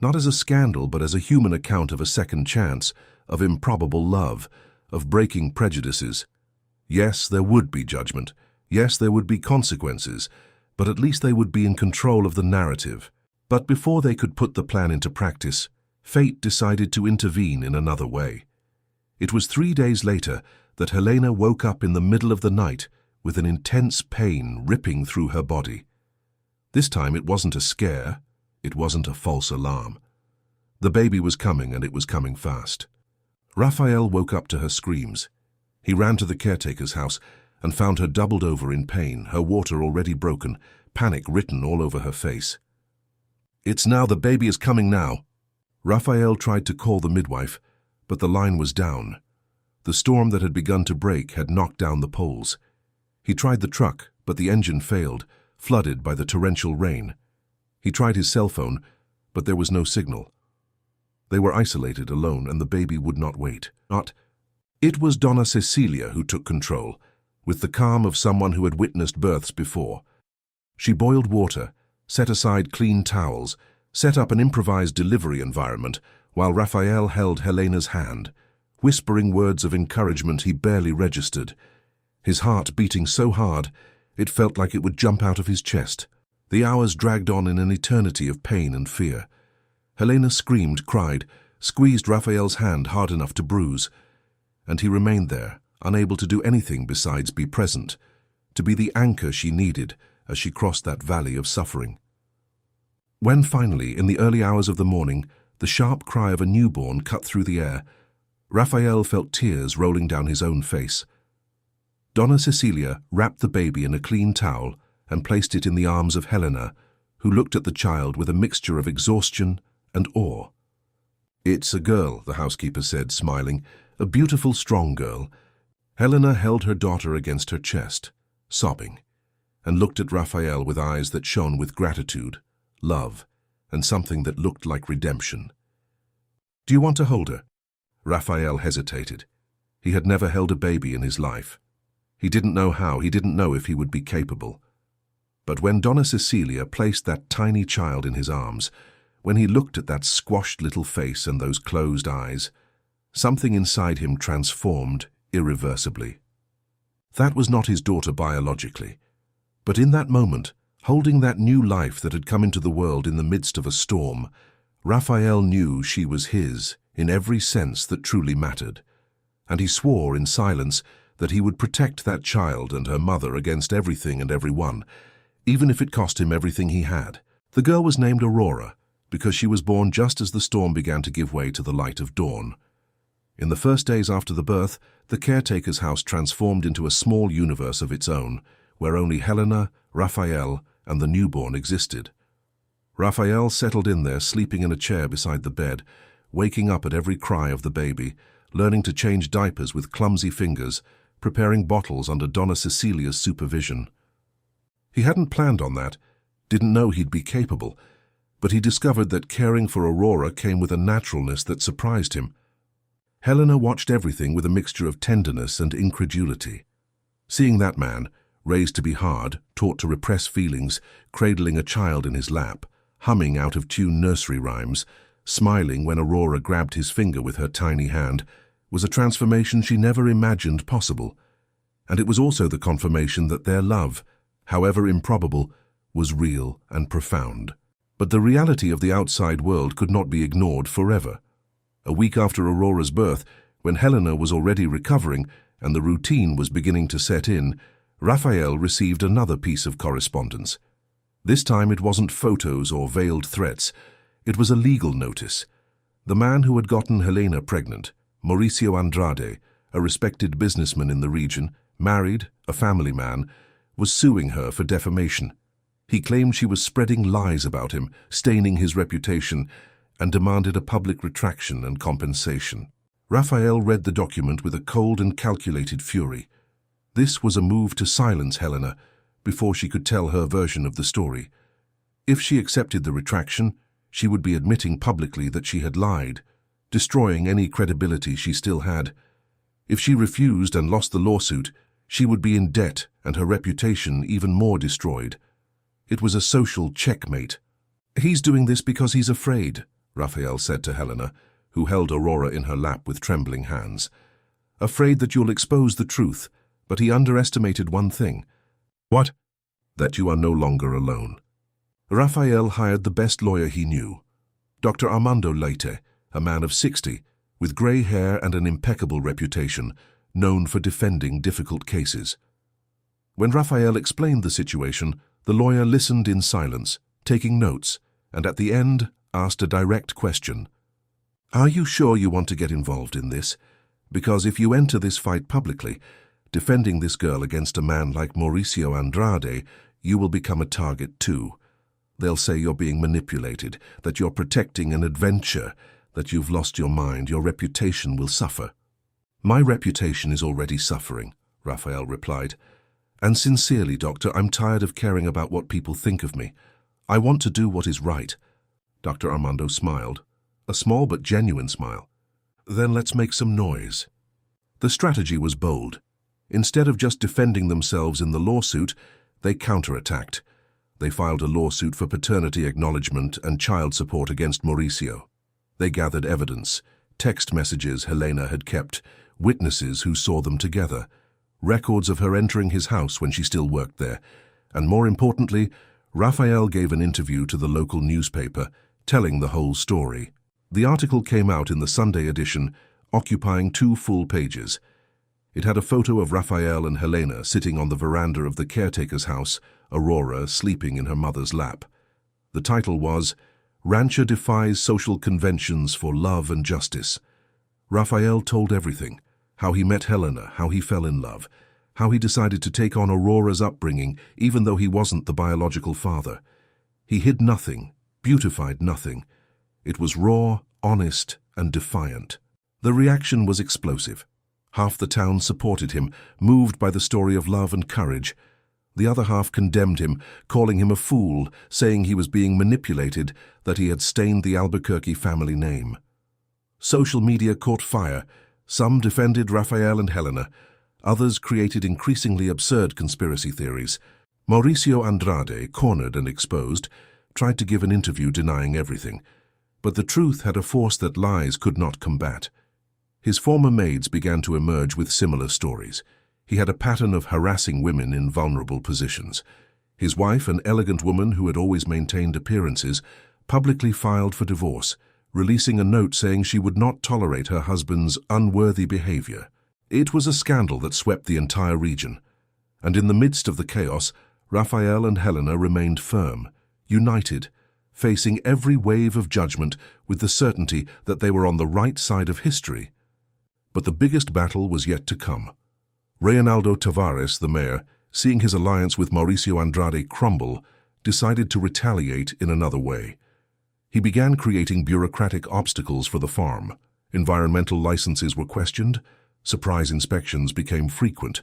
not as a scandal, but as a human account of a second chance, of improbable love, of breaking prejudices. Yes, there would be judgment. Yes, there would be consequences, but at least they would be in control of the narrative. But before they could put the plan into practice, fate decided to intervene in another way. It was 3 days later that Helena woke up in the middle of the night with an intense pain ripping through her body. This time it wasn't a scare, it wasn't a false alarm. The baby was coming, and it was coming fast. Raphael woke up to her screams. He ran to the caretaker's house and found her doubled over in pain, her water already broken, panic written all over her face. It's now, the baby is coming now. Raphael tried to call the midwife, but the line was down. The storm that had begun to break had knocked down the poles. He tried the truck, but the engine failed, flooded by the torrential rain. He tried his cell phone, but there was no signal. They were isolated, alone, and the baby would not wait. It was Donna Cecilia who took control, with the calm of someone who had witnessed births before. She boiled water, set aside clean towels, set up an improvised delivery environment, while Raphael held Helena's hand, whispering words of encouragement he barely registered, his heart beating so hard it felt like it would jump out of his chest. The hours dragged on in an eternity of pain and fear. Helena screamed, cried, squeezed Raphael's hand hard enough to bruise, and he remained there, unable to do anything besides be present, to be the anchor she needed as she crossed that valley of suffering. When finally, in the early hours of the morning, the sharp cry of a newborn cut through the air, Raphael felt tears rolling down his own face. Donna Cecilia wrapped the baby in a clean towel and placed it in the arms of Helena, who looked at the child with a mixture of exhaustion and awe. It's a girl, the housekeeper said, smiling, a beautiful, strong girl. Helena held her daughter against her chest, sobbing, and looked at Raphael with eyes that shone with gratitude, love, and something that looked like redemption. Do you want to hold her? Raphael hesitated. He had never held a baby in his life. He didn't know how, he didn't know if he would be capable. But when Donna Cecilia placed that tiny child in his arms, when he looked at that squashed little face and those closed eyes, something inside him transformed irreversibly. That was not his daughter biologically, but in that moment, holding that new life that had come into the world in the midst of a storm, Raphael knew she was his in every sense that truly mattered, and he swore in silence that he would protect that child and her mother against everything and everyone, even if it cost him everything he had. The girl was named Aurora, because she was born just as the storm began to give way to the light of dawn. In the first days after the birth, the caretaker's house transformed into a small universe of its own, where only Helena, Raphael, and the newborn existed. Raphael settled in there, sleeping in a chair beside the bed, waking up at every cry of the baby, learning to change diapers with clumsy fingers, preparing bottles under Donna Cecilia's supervision. He hadn't planned on that, didn't know he'd be capable, but he discovered that caring for Aurora came with a naturalness that surprised him. Helena watched everything with a mixture of tenderness and incredulity. Seeing that man, raised to be hard, taught to repress feelings, cradling a child in his lap, humming out-of-tune nursery rhymes, smiling when Aurora grabbed his finger with her tiny hand, was a transformation she never imagined possible. And it was also the confirmation that their love, however improbable, was real and profound. But the reality of the outside world could not be ignored forever. A week after Aurora's birth, when Helena was already recovering and the routine was beginning to set in, Raphael received another piece of correspondence. This time it wasn't photos or veiled threats. It was a legal notice. The man who had gotten Helena pregnant, Mauricio Andrade, a respected businessman in the region, married, a family man, was suing her for defamation. He claimed she was spreading lies about him, staining his reputation, and demanded a public retraction and compensation. Raphael read the document with a cold and calculated fury. This was a move to silence Helena before she could tell her version of the story. If she accepted the retraction, she would be admitting publicly that she had lied, destroying any credibility she still had. If she refused and lost the lawsuit, she would be in debt and her reputation even more destroyed. It was a social checkmate. "He's doing this because he's afraid," Raphael said to Helena, who held Aurora in her lap with trembling hands. "Afraid that you'll expose the truth, but he underestimated one thing." "What?" "That you are no longer alone." Raphael hired the best lawyer he knew, Dr. Armando Leite, a man of 60, with grey hair and an impeccable reputation, known for defending difficult cases. When Raphael explained the situation, the lawyer listened in silence, taking notes, and at the end asked a direct question. "Are you sure you want to get involved in this? Because if you enter this fight publicly, defending this girl against a man like Mauricio Andrade, you will become a target too. They'll say you're being manipulated, that you're protecting an adventure, that you've lost your mind, your reputation will suffer." "My reputation is already suffering," Raphael replied. "And sincerely, Doctor, I'm tired of caring about what people think of me. I want to do what is right." Dr. Armando smiled, a small but genuine smile. "Then let's make some noise." The strategy was bold. Instead of just defending themselves in the lawsuit, they counterattacked. They filed a lawsuit for paternity acknowledgement and child support against Mauricio. They gathered evidence, text messages Helena had kept, witnesses who saw them together, records of her entering his house when she still worked there, and more importantly, Raphael gave an interview to the local newspaper, telling the whole story. The article came out in the Sunday edition, occupying 2 full pages. It had a photo of Raphael and Helena sitting on the veranda of the caretaker's house, Aurora sleeping in her mother's lap. The title was, "Rancher Defies Social Conventions for Love and Justice." Raphael told everything, how he met Helena, how he fell in love, how he decided to take on Aurora's upbringing even though he wasn't the biological father. He hid nothing, beautified nothing. It was raw, honest, and defiant. The reaction was explosive. Half the town supported him, moved by the story of love and courage. The other half condemned him, calling him a fool, saying he was being manipulated, that he had stained the Albuquerque family name. Social media caught fire. Some defended Raphael and Helena. Others created increasingly absurd conspiracy theories. Mauricio Andrade, cornered and exposed, tried to give an interview denying everything. But the truth had a force that lies could not combat. His former maids began to emerge with similar stories. He had a pattern of harassing women in vulnerable positions. His wife, an elegant woman who had always maintained appearances, publicly filed for divorce, releasing a note saying she would not tolerate her husband's unworthy behavior. It was a scandal that swept the entire region. And in the midst of the chaos, Raphael and Helena remained firm, united, facing every wave of judgment with the certainty that they were on the right side of history. But the biggest battle was yet to come. Reynaldo Tavares, the mayor, seeing his alliance with Mauricio Andrade crumble, decided to retaliate in another way. He began creating bureaucratic obstacles for the farm. Environmental licenses were questioned, surprise inspections became frequent,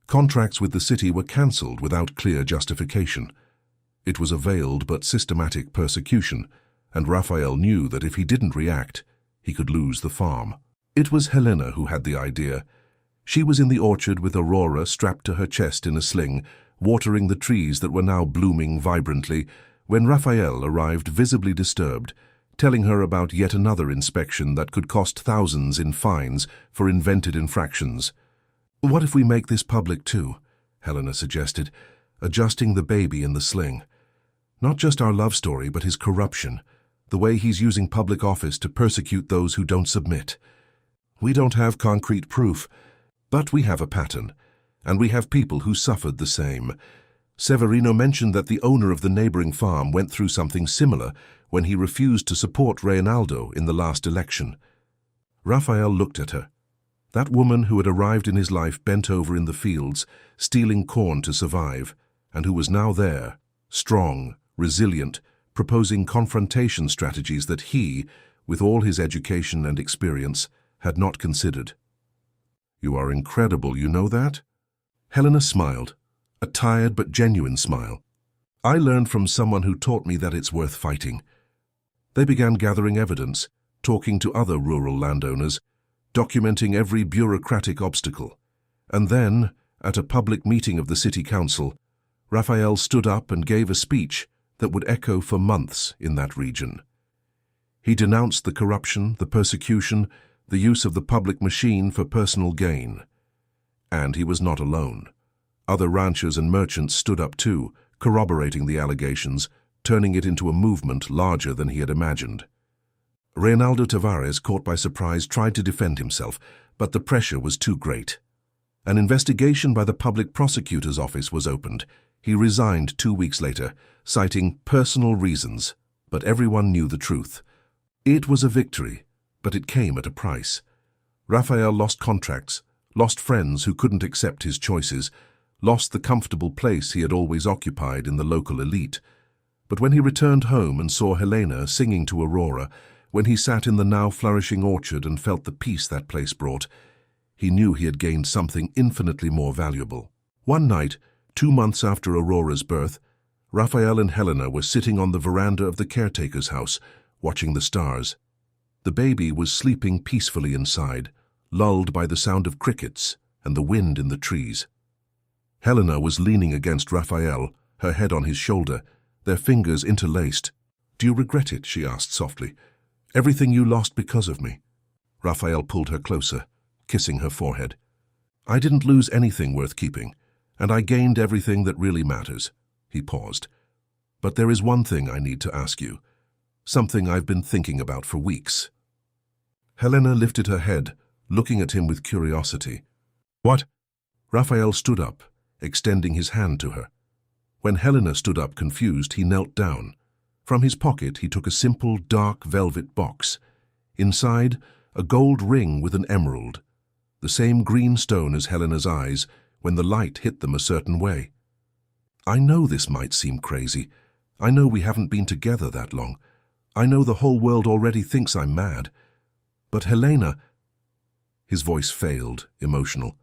contracts with the city were cancelled without clear justification. It was a veiled but systematic persecution, and Raphael knew that if he didn't react, he could lose the farm. It was Helena who had the idea. She was in the orchard with Aurora strapped to her chest in a sling, watering the trees that were now blooming vibrantly, when Raphael arrived visibly disturbed, telling her about yet another inspection that could cost thousands in fines for invented infractions. "What if we make this public too?" Helena suggested, adjusting the baby in the sling. "Not just our love story, but his corruption, the way he's using public office to persecute those who don't submit. We don't have concrete proof, but we have a pattern, and we have people who suffered the same." Severino mentioned that the owner of the neighboring farm went through something similar when he refused to support Reynaldo in the last election. Raphael looked at her. That woman who had arrived in his life bent over in the fields, stealing corn to survive, and who was now there, strong, resilient, proposing confrontation strategies that he, with all his education and experience, had not considered. "You are incredible, you know that?" Helena smiled, a tired but genuine smile. "I learned from someone who taught me that it's worth fighting." They began gathering evidence, talking to other rural landowners, documenting every bureaucratic obstacle. And then, at a public meeting of the city council, Raphael stood up and gave a speech that would echo for months in that region. He denounced the corruption, the persecution, the use of the public machine for personal gain. And he was not alone. Other ranchers and merchants stood up too, corroborating the allegations, turning it into a movement larger than he had imagined. Reynaldo Tavares, caught by surprise, tried to defend himself, but the pressure was too great. An investigation by the public prosecutor's office was opened. He resigned 2 weeks later, citing personal reasons, but everyone knew the truth. It was a victory, but it came at a price. Raphael lost contracts, lost friends who couldn't accept his choices, lost the comfortable place he had always occupied in the local elite. But when he returned home and saw Helena singing to Aurora, when he sat in the now flourishing orchard and felt the peace that place brought, he knew he had gained something infinitely more valuable. One night, 2 months after Aurora's birth, Raphael and Helena were sitting on the veranda of the caretaker's house, watching the stars. The baby was sleeping peacefully inside, lulled by the sound of crickets and the wind in the trees. Helena was leaning against Raphael, her head on his shoulder, their fingers interlaced. "Do you regret it?" she asked softly. "Everything you lost because of me?" Raphael pulled her closer, kissing her forehead. "I didn't lose anything worth keeping, and I gained everything that really matters." He paused. "But there is one thing I need to ask you, something I've been thinking about for weeks." Helena lifted her head, looking at him with curiosity. "What?" Raphael stood up, extending his hand to her. When Helena stood up confused, he knelt down. From his pocket he took a simple, dark velvet box. Inside, a gold ring with an emerald, the same green stone as Helena's eyes when the light hit them a certain way. "I know this might seem crazy. I know we haven't been together that long. I know the whole world already thinks I'm mad. But Helena—" His voice failed, emotional.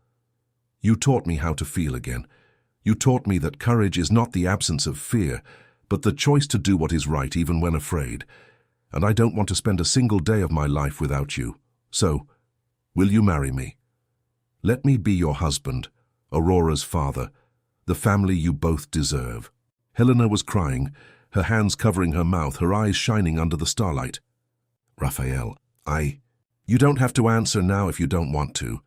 "You taught me how to feel again. You taught me that courage is not the absence of fear, but the choice to do what is right even when afraid. And I don't want to spend a single day of my life without you. So, will you marry me? Let me be your husband, Aurora's father, the family you both deserve." Helena was crying, her hands covering her mouth, her eyes shining under the starlight. "Raphael, You don't have to answer now if you don't want to.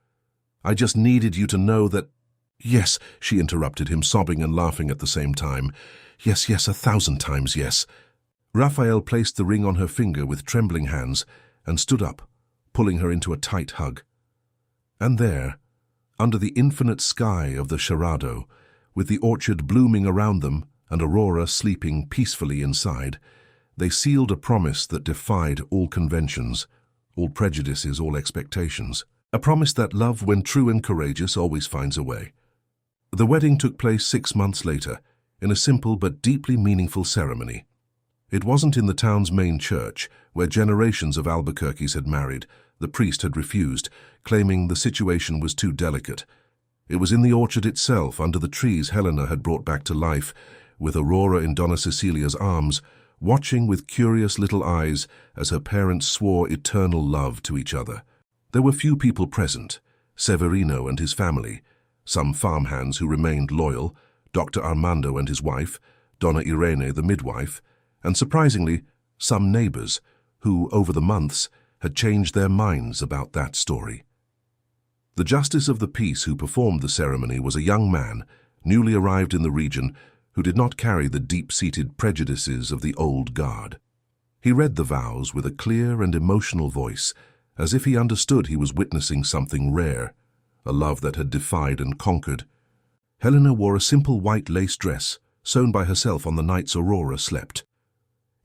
I just needed you to know that—" "Yes," she interrupted him, sobbing and laughing at the same time. "Yes, yes, 1,000 times yes." Raphael placed the ring on her finger with trembling hands and stood up, pulling her into a tight hug. And there, under the infinite sky of the Cerrado, with the orchard blooming around them and Aurora sleeping peacefully inside, they sealed a promise that defied all conventions, all prejudices, all expectations. A promise that love, when true and courageous, always finds a way. The wedding took place 6 months later, in a simple but deeply meaningful ceremony. It wasn't in the town's main church, where generations of Albuquerques had married. The priest had refused, claiming the situation was too delicate. It was in the orchard itself, under the trees Helena had brought back to life, with Aurora in Donna Cecilia's arms, watching with curious little eyes as her parents swore eternal love to each other. There were few people present: Severino and his family, some farmhands who remained loyal, Dr. Armando and his wife, Donna Irene the midwife, and surprisingly, some neighbors who, over the months, had changed their minds about that story. The justice of the peace who performed the ceremony was a young man, newly arrived in the region, who did not carry the deep-seated prejudices of the old guard. He read the vows with a clear and emotional voice, as if he understood he was witnessing something rare, a love that had defied and conquered. Helena wore a simple white lace dress, sewn by herself on the nights Aurora slept.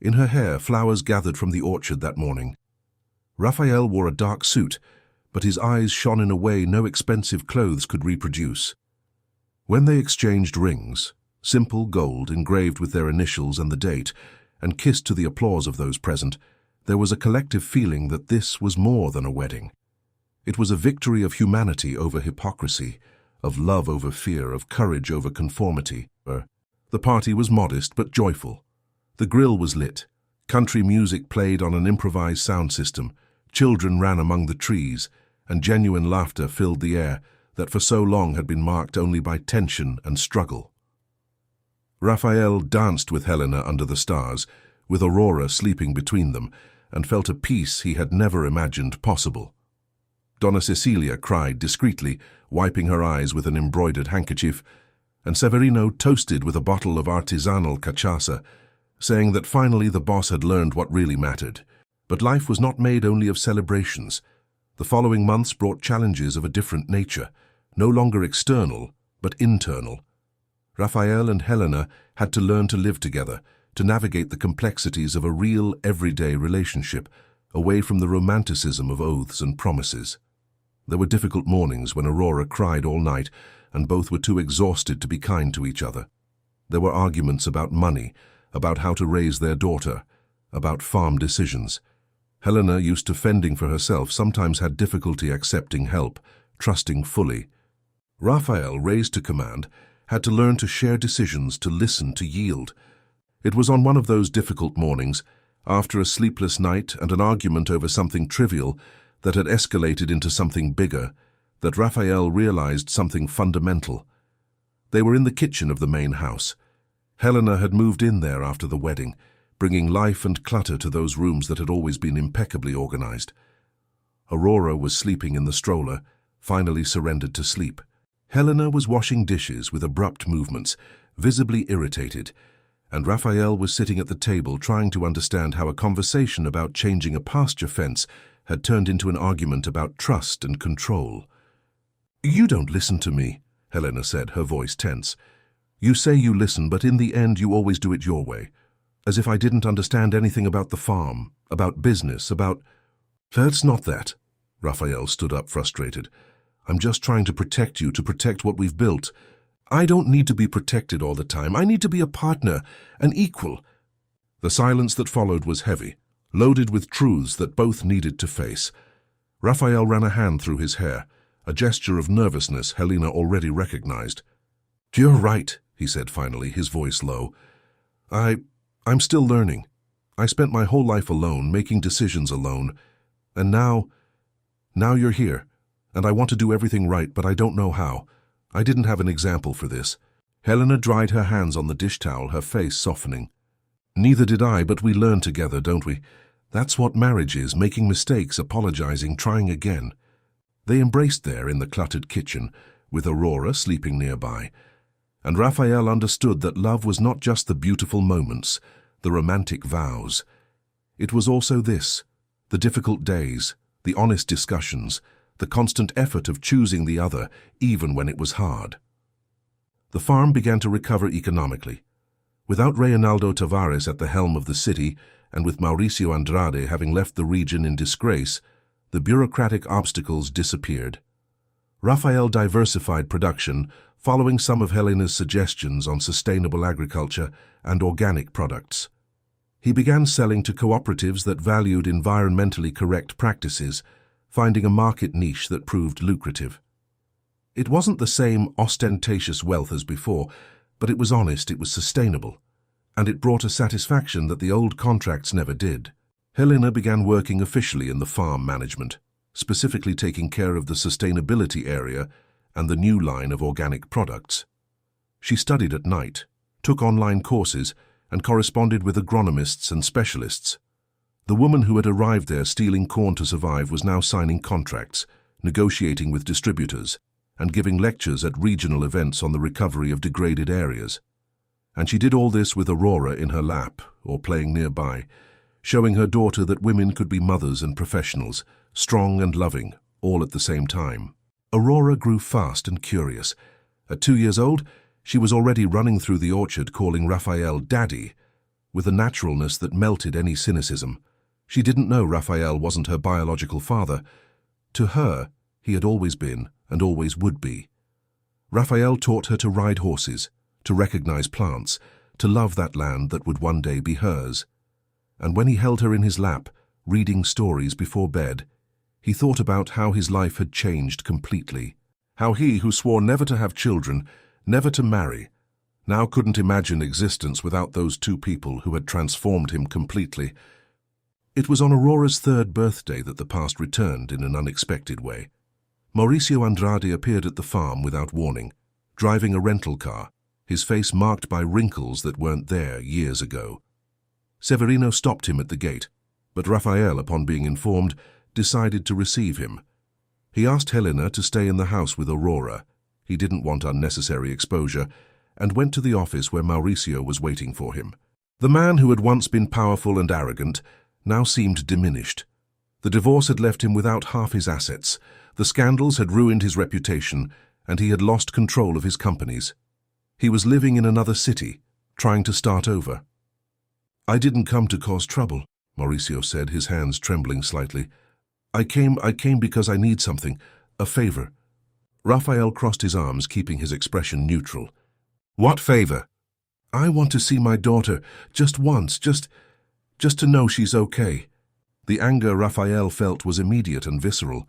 In her hair, flowers gathered from the orchard that morning. Raphael wore a dark suit, but his eyes shone in a way no expensive clothes could reproduce. When they exchanged rings, simple gold engraved with their initials and the date, and kissed to the applause of those present, there was a collective feeling that this was more than a wedding. It was a victory of humanity over hypocrisy, of love over fear, of courage over conformity. The party was modest but joyful. The grill was lit. Country music played on an improvised sound system. Children ran among the trees, and genuine laughter filled the air that for so long had been marked only by tension and struggle. Raphael danced with Helena under the stars, with Aurora sleeping between them, and felt a peace he had never imagined possible. Donna Cecilia cried discreetly, wiping her eyes with an embroidered handkerchief, and Severino toasted with a bottle of artisanal cachaça, saying that finally the boss had learned what really mattered. But life was not made only of celebrations. The following months brought challenges of a different nature, no longer external, but internal. Raphael and Helena had to learn to live together, to navigate the complexities of a real, everyday relationship, away from the romanticism of oaths and promises. There were difficult mornings when Aurora cried all night, and both were too exhausted to be kind to each other. There were arguments about money, about how to raise their daughter, about farm decisions. Helena, used to fending for herself, sometimes had difficulty accepting help, trusting fully. Raphael, raised to command, had to learn to share decisions, to listen, to yield. It was on one of those difficult mornings, after a sleepless night and an argument over something trivial that had escalated into something bigger, that Raphael realized something fundamental. They were in the kitchen of the main house. Helena had moved in there after the wedding, bringing life and clutter to those rooms that had always been impeccably organized. Aurora was sleeping in the stroller, finally surrendered to sleep. Helena was washing dishes with abrupt movements, visibly irritated, and Raphael was sitting at the table trying to understand how a conversation about changing a pasture fence had turned into an argument about trust and control. "You don't listen to me," Helena said, her voice tense. "You say you listen, but in the end you always do it your way. As if I didn't understand anything about the farm, about business, about—" "That's not that." Raphael stood up, frustrated. "I'm just trying to protect you, to protect what we've built. I don't need to be protected all the time. I need to be a partner, an equal." The silence that followed was heavy, loaded with truths that both needed to face. Raphael ran a hand through his hair, a gesture of nervousness Helena already recognized. "You're right," he said finally, his voice low. I'm still learning. I spent my whole life alone, making decisions alone. And now you're here. And I want to do everything right, but I don't know how. I didn't have an example for this." Helena dried her hands on the dish towel, her face softening. "Neither did I, but we learn together, don't we? That's what marriage is, making mistakes, apologizing, trying again." They embraced there in the cluttered kitchen, with Aurora sleeping nearby. And Raphael understood that love was not just the beautiful moments, the romantic vows. It was also this, the difficult days, the honest discussions, the constant effort of choosing the other, even when it was hard. The farm began to recover economically. Without Reynaldo Tavares at the helm of the city, and with Mauricio Andrade having left the region in disgrace, the bureaucratic obstacles disappeared. Raphael diversified production, following some of Helena's suggestions on sustainable agriculture and organic products. He began selling to cooperatives that valued environmentally correct practices, finding a market niche that proved lucrative. It wasn't the same ostentatious wealth as before, but it was honest, it was sustainable, and it brought a satisfaction that the old contracts never did. Helena began working officially in the farm management, specifically taking care of the sustainability area and the new line of organic products. She studied at night, took online courses, and corresponded with agronomists and specialists. The woman who had arrived there stealing corn to survive was now signing contracts, negotiating with distributors, and giving lectures at regional events on the recovery of degraded areas. And she did all this with Aurora in her lap, or playing nearby, showing her daughter that women could be mothers and professionals, strong and loving, all at the same time. Aurora grew fast and curious. At 2 years old, she was already running through the orchard calling Raphael Daddy, with a naturalness that melted any cynicism. She didn't know Raphael wasn't her biological father. To her, he had always been and always would be. Raphael taught her to ride horses, to recognize plants, to love that land that would one day be hers. And when he held her in his lap, reading stories before bed, he thought about how his life had changed completely. How he, who swore never to have children, never to marry, now couldn't imagine existence without those two people who had transformed him completely. It was on Aurora's 3rd birthday that the past returned in an unexpected way. Mauricio Andrade appeared at the farm without warning, driving a rental car, his face marked by wrinkles that weren't there years ago. Severino stopped him at the gate, but Raphael, upon being informed, decided to receive him. He asked Helena to stay in the house with Aurora. He didn't want unnecessary exposure, and went to the office where Mauricio was waiting for him. The man who had once been powerful and arrogant now seemed diminished. The divorce had left him without half his assets, the scandals had ruined his reputation, and he had lost control of his companies. He was living in another city, trying to start over. "I didn't come to cause trouble," Mauricio said, his hands trembling slightly. I came because I need something, a favor." Raphael crossed his arms, keeping his expression neutral. "What favor?" "I want to see my daughter, just once, just to know she's okay." The anger Raphael felt was immediate and visceral.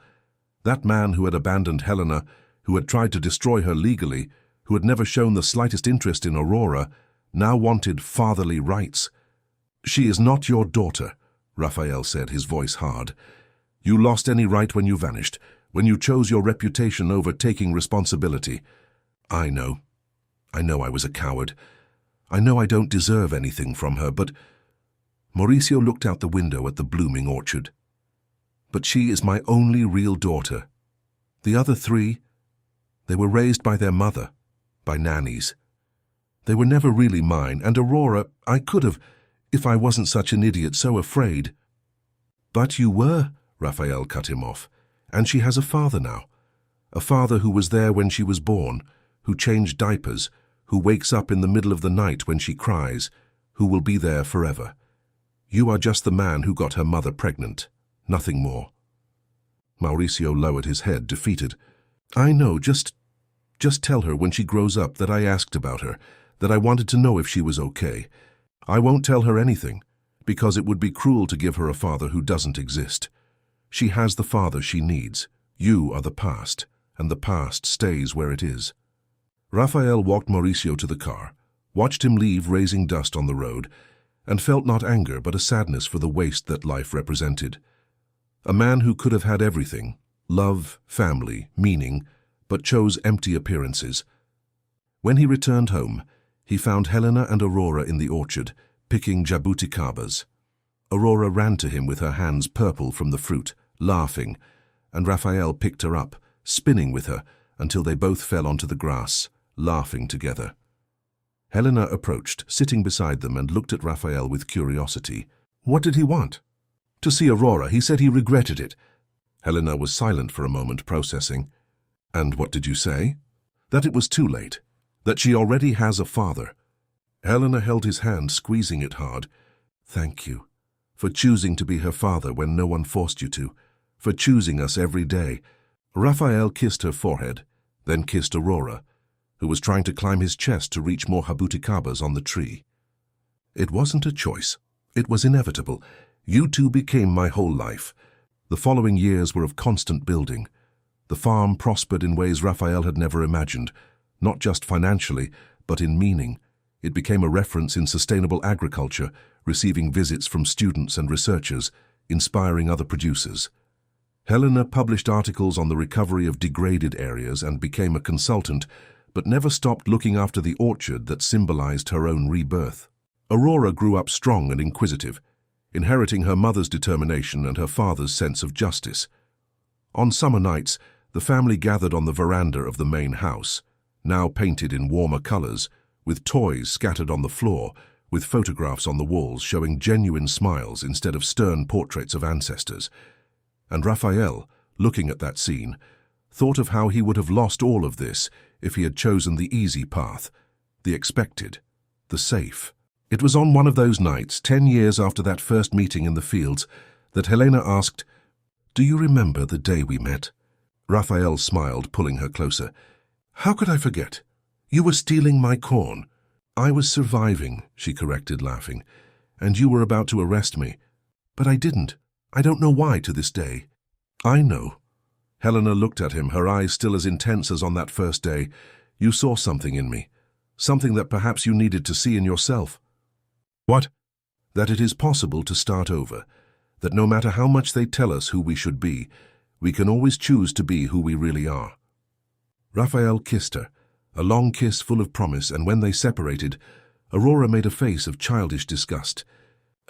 That man who had abandoned Helena, who had tried to destroy her legally, who had never shown the slightest interest in Aurora, now wanted fatherly rights. "She is not your daughter," Raphael said, his voice hard. "You lost any right when you vanished, when you chose your reputation over taking responsibility. I know I was a coward. I know I don't deserve anything from her, but—" Mauricio looked out the window at the blooming orchard. "But she is my only real daughter. The other 3, they were raised by their mother, by nannies. They were never really mine, and Aurora, I could have, if I wasn't such an idiot, so afraid." "But you were," Raphael cut him off. "And she has a father now. A father who was there when she was born, who changed diapers, who wakes up in the middle of the night when she cries, who will be there forever. You are just the man who got her mother pregnant, nothing more." Mauricio lowered his head, defeated. "I know, just tell her when she grows up that I asked about her, that I wanted to know if she was okay. I won't tell her anything, because it would be cruel to give her a father who doesn't exist. She has the father she needs. You are the past, and the past stays where it is." Raphael walked Mauricio to the car, watched him leave, raising dust on the road, and felt not anger but a sadness for the waste that life represented. A man who could have had everything, love, family, meaning, but chose empty appearances. When he returned home, he found Helena and Aurora in the orchard, picking jabuticabas. Aurora ran to him with her hands purple from the fruit, laughing, and Raphael picked her up, spinning with her, until they both fell onto the grass, laughing together. Helena approached, sitting beside them, and looked at Raphael with curiosity. What did he want? To see Aurora. He said he regretted it. Helena was silent for a moment, processing. And what did you say? That it was too late. That she already has a father. Helena held his hand, squeezing it hard. Thank you. For choosing to be her father when no one forced you to. For choosing us every day. Raphael kissed her forehead, then kissed Aurora, who was trying to climb his chest to reach more jabuticabas on the tree. It wasn't a choice. It was inevitable. You two became my whole life. The following years were of constant building. The farm prospered in ways Raphael had never imagined, not just financially, but in meaning. It became a reference in sustainable agriculture, receiving visits from students and researchers, inspiring other producers. Helena published articles on the recovery of degraded areas and became a consultant, but never stopped looking after the orchard that symbolized her own rebirth. Aurora grew up strong and inquisitive. inheriting her mother's determination and her father's sense of justice. On summer nights, the family gathered on the veranda of the main house, now painted in warmer colors, with toys scattered on the floor, with photographs on the walls showing genuine smiles instead of stern portraits of ancestors. And Raphael, looking at that scene, thought of how he would have lost all of this if he had chosen the easy path, the expected, the safe. It was on one of those nights, 10 years after that first meeting in the fields, that Helena asked, "Do you remember the day we met?" Raphael smiled, pulling her closer. "How could I forget? You were stealing my corn." "I was surviving," she corrected, laughing, "and you were about to arrest me. But I didn't. I don't know why to this day." "I know." Helena looked at him, her eyes still as intense as on that first day. "You saw something in me, something that perhaps you needed to see in yourself." "What?" "That it is possible to start over, that no matter how much they tell us who we should be, we can always choose to be who we really are." Raphael kissed her, a long kiss full of promise, and when they separated, Aurora made a face of childish disgust.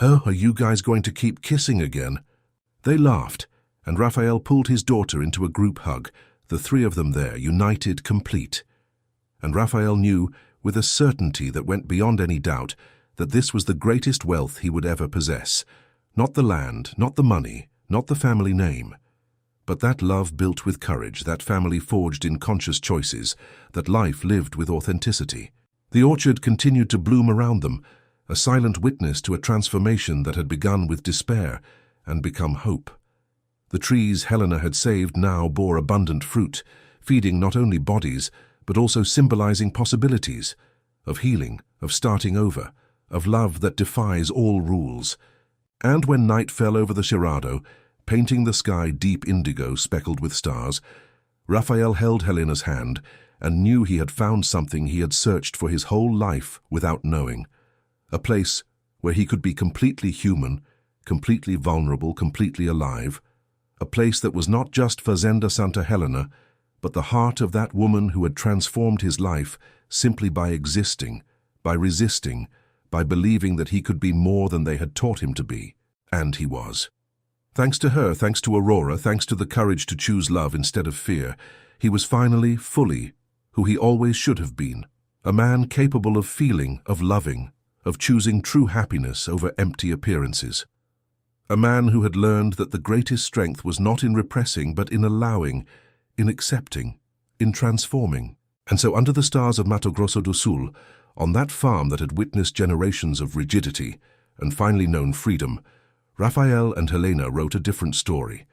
"Oh, are you guys going to keep kissing again?" They laughed, and Raphael pulled his daughter into a group hug, the three of them there, united, complete. And Raphael knew, with a certainty that went beyond any doubt, that this was the greatest wealth he would ever possess. Not the land, not the money, not the family name, but that love built with courage, that family forged in conscious choices, that life lived with authenticity. The orchard continued to bloom around them, a silent witness to a transformation that had begun with despair and become hope. The trees Helena had saved now bore abundant fruit, feeding not only bodies, but also symbolizing possibilities of healing, of starting over, of love that defies all rules. And when night fell over the Cerrado, painting the sky deep indigo speckled with stars, Raphael held Helena's hand and knew he had found something he had searched for his whole life without knowing. A place where he could be completely human, completely vulnerable, completely alive. A place that was not just Fazenda Santa Helena, but the heart of that woman who had transformed his life simply by existing, by resisting, by believing that he could be more than they had taught him to be. And he was. Thanks to her, thanks to Aurora, thanks to the courage to choose love instead of fear, he was finally, fully, who he always should have been. A man capable of feeling, of loving, of choosing true happiness over empty appearances. A man who had learned that the greatest strength was not in repressing, but in allowing, in accepting, in transforming. And so under the stars of Mato Grosso do Sul, on that farm that had witnessed generations of rigidity and finally known freedom, Raphael and Helena wrote a different story.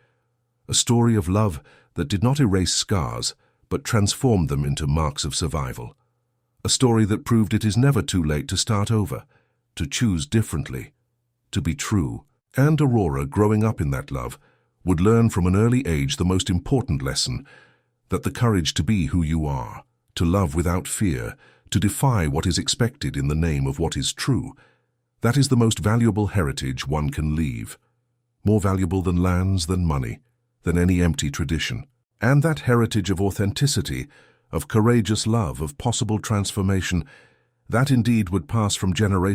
A story of love that did not erase scars, but transformed them into marks of survival. A story that proved it is never too late to start over, to choose differently, to be true. And Aurora, growing up in that love, would learn from an early age the most important lesson, that the courage to be who you are, to love without fear, to defy what is expected in the name of what is true, that is the most valuable heritage one can leave. More valuable than lands, than money, than any empty tradition. And that heritage of authenticity, of courageous love, of possible transformation, that indeed would pass from generation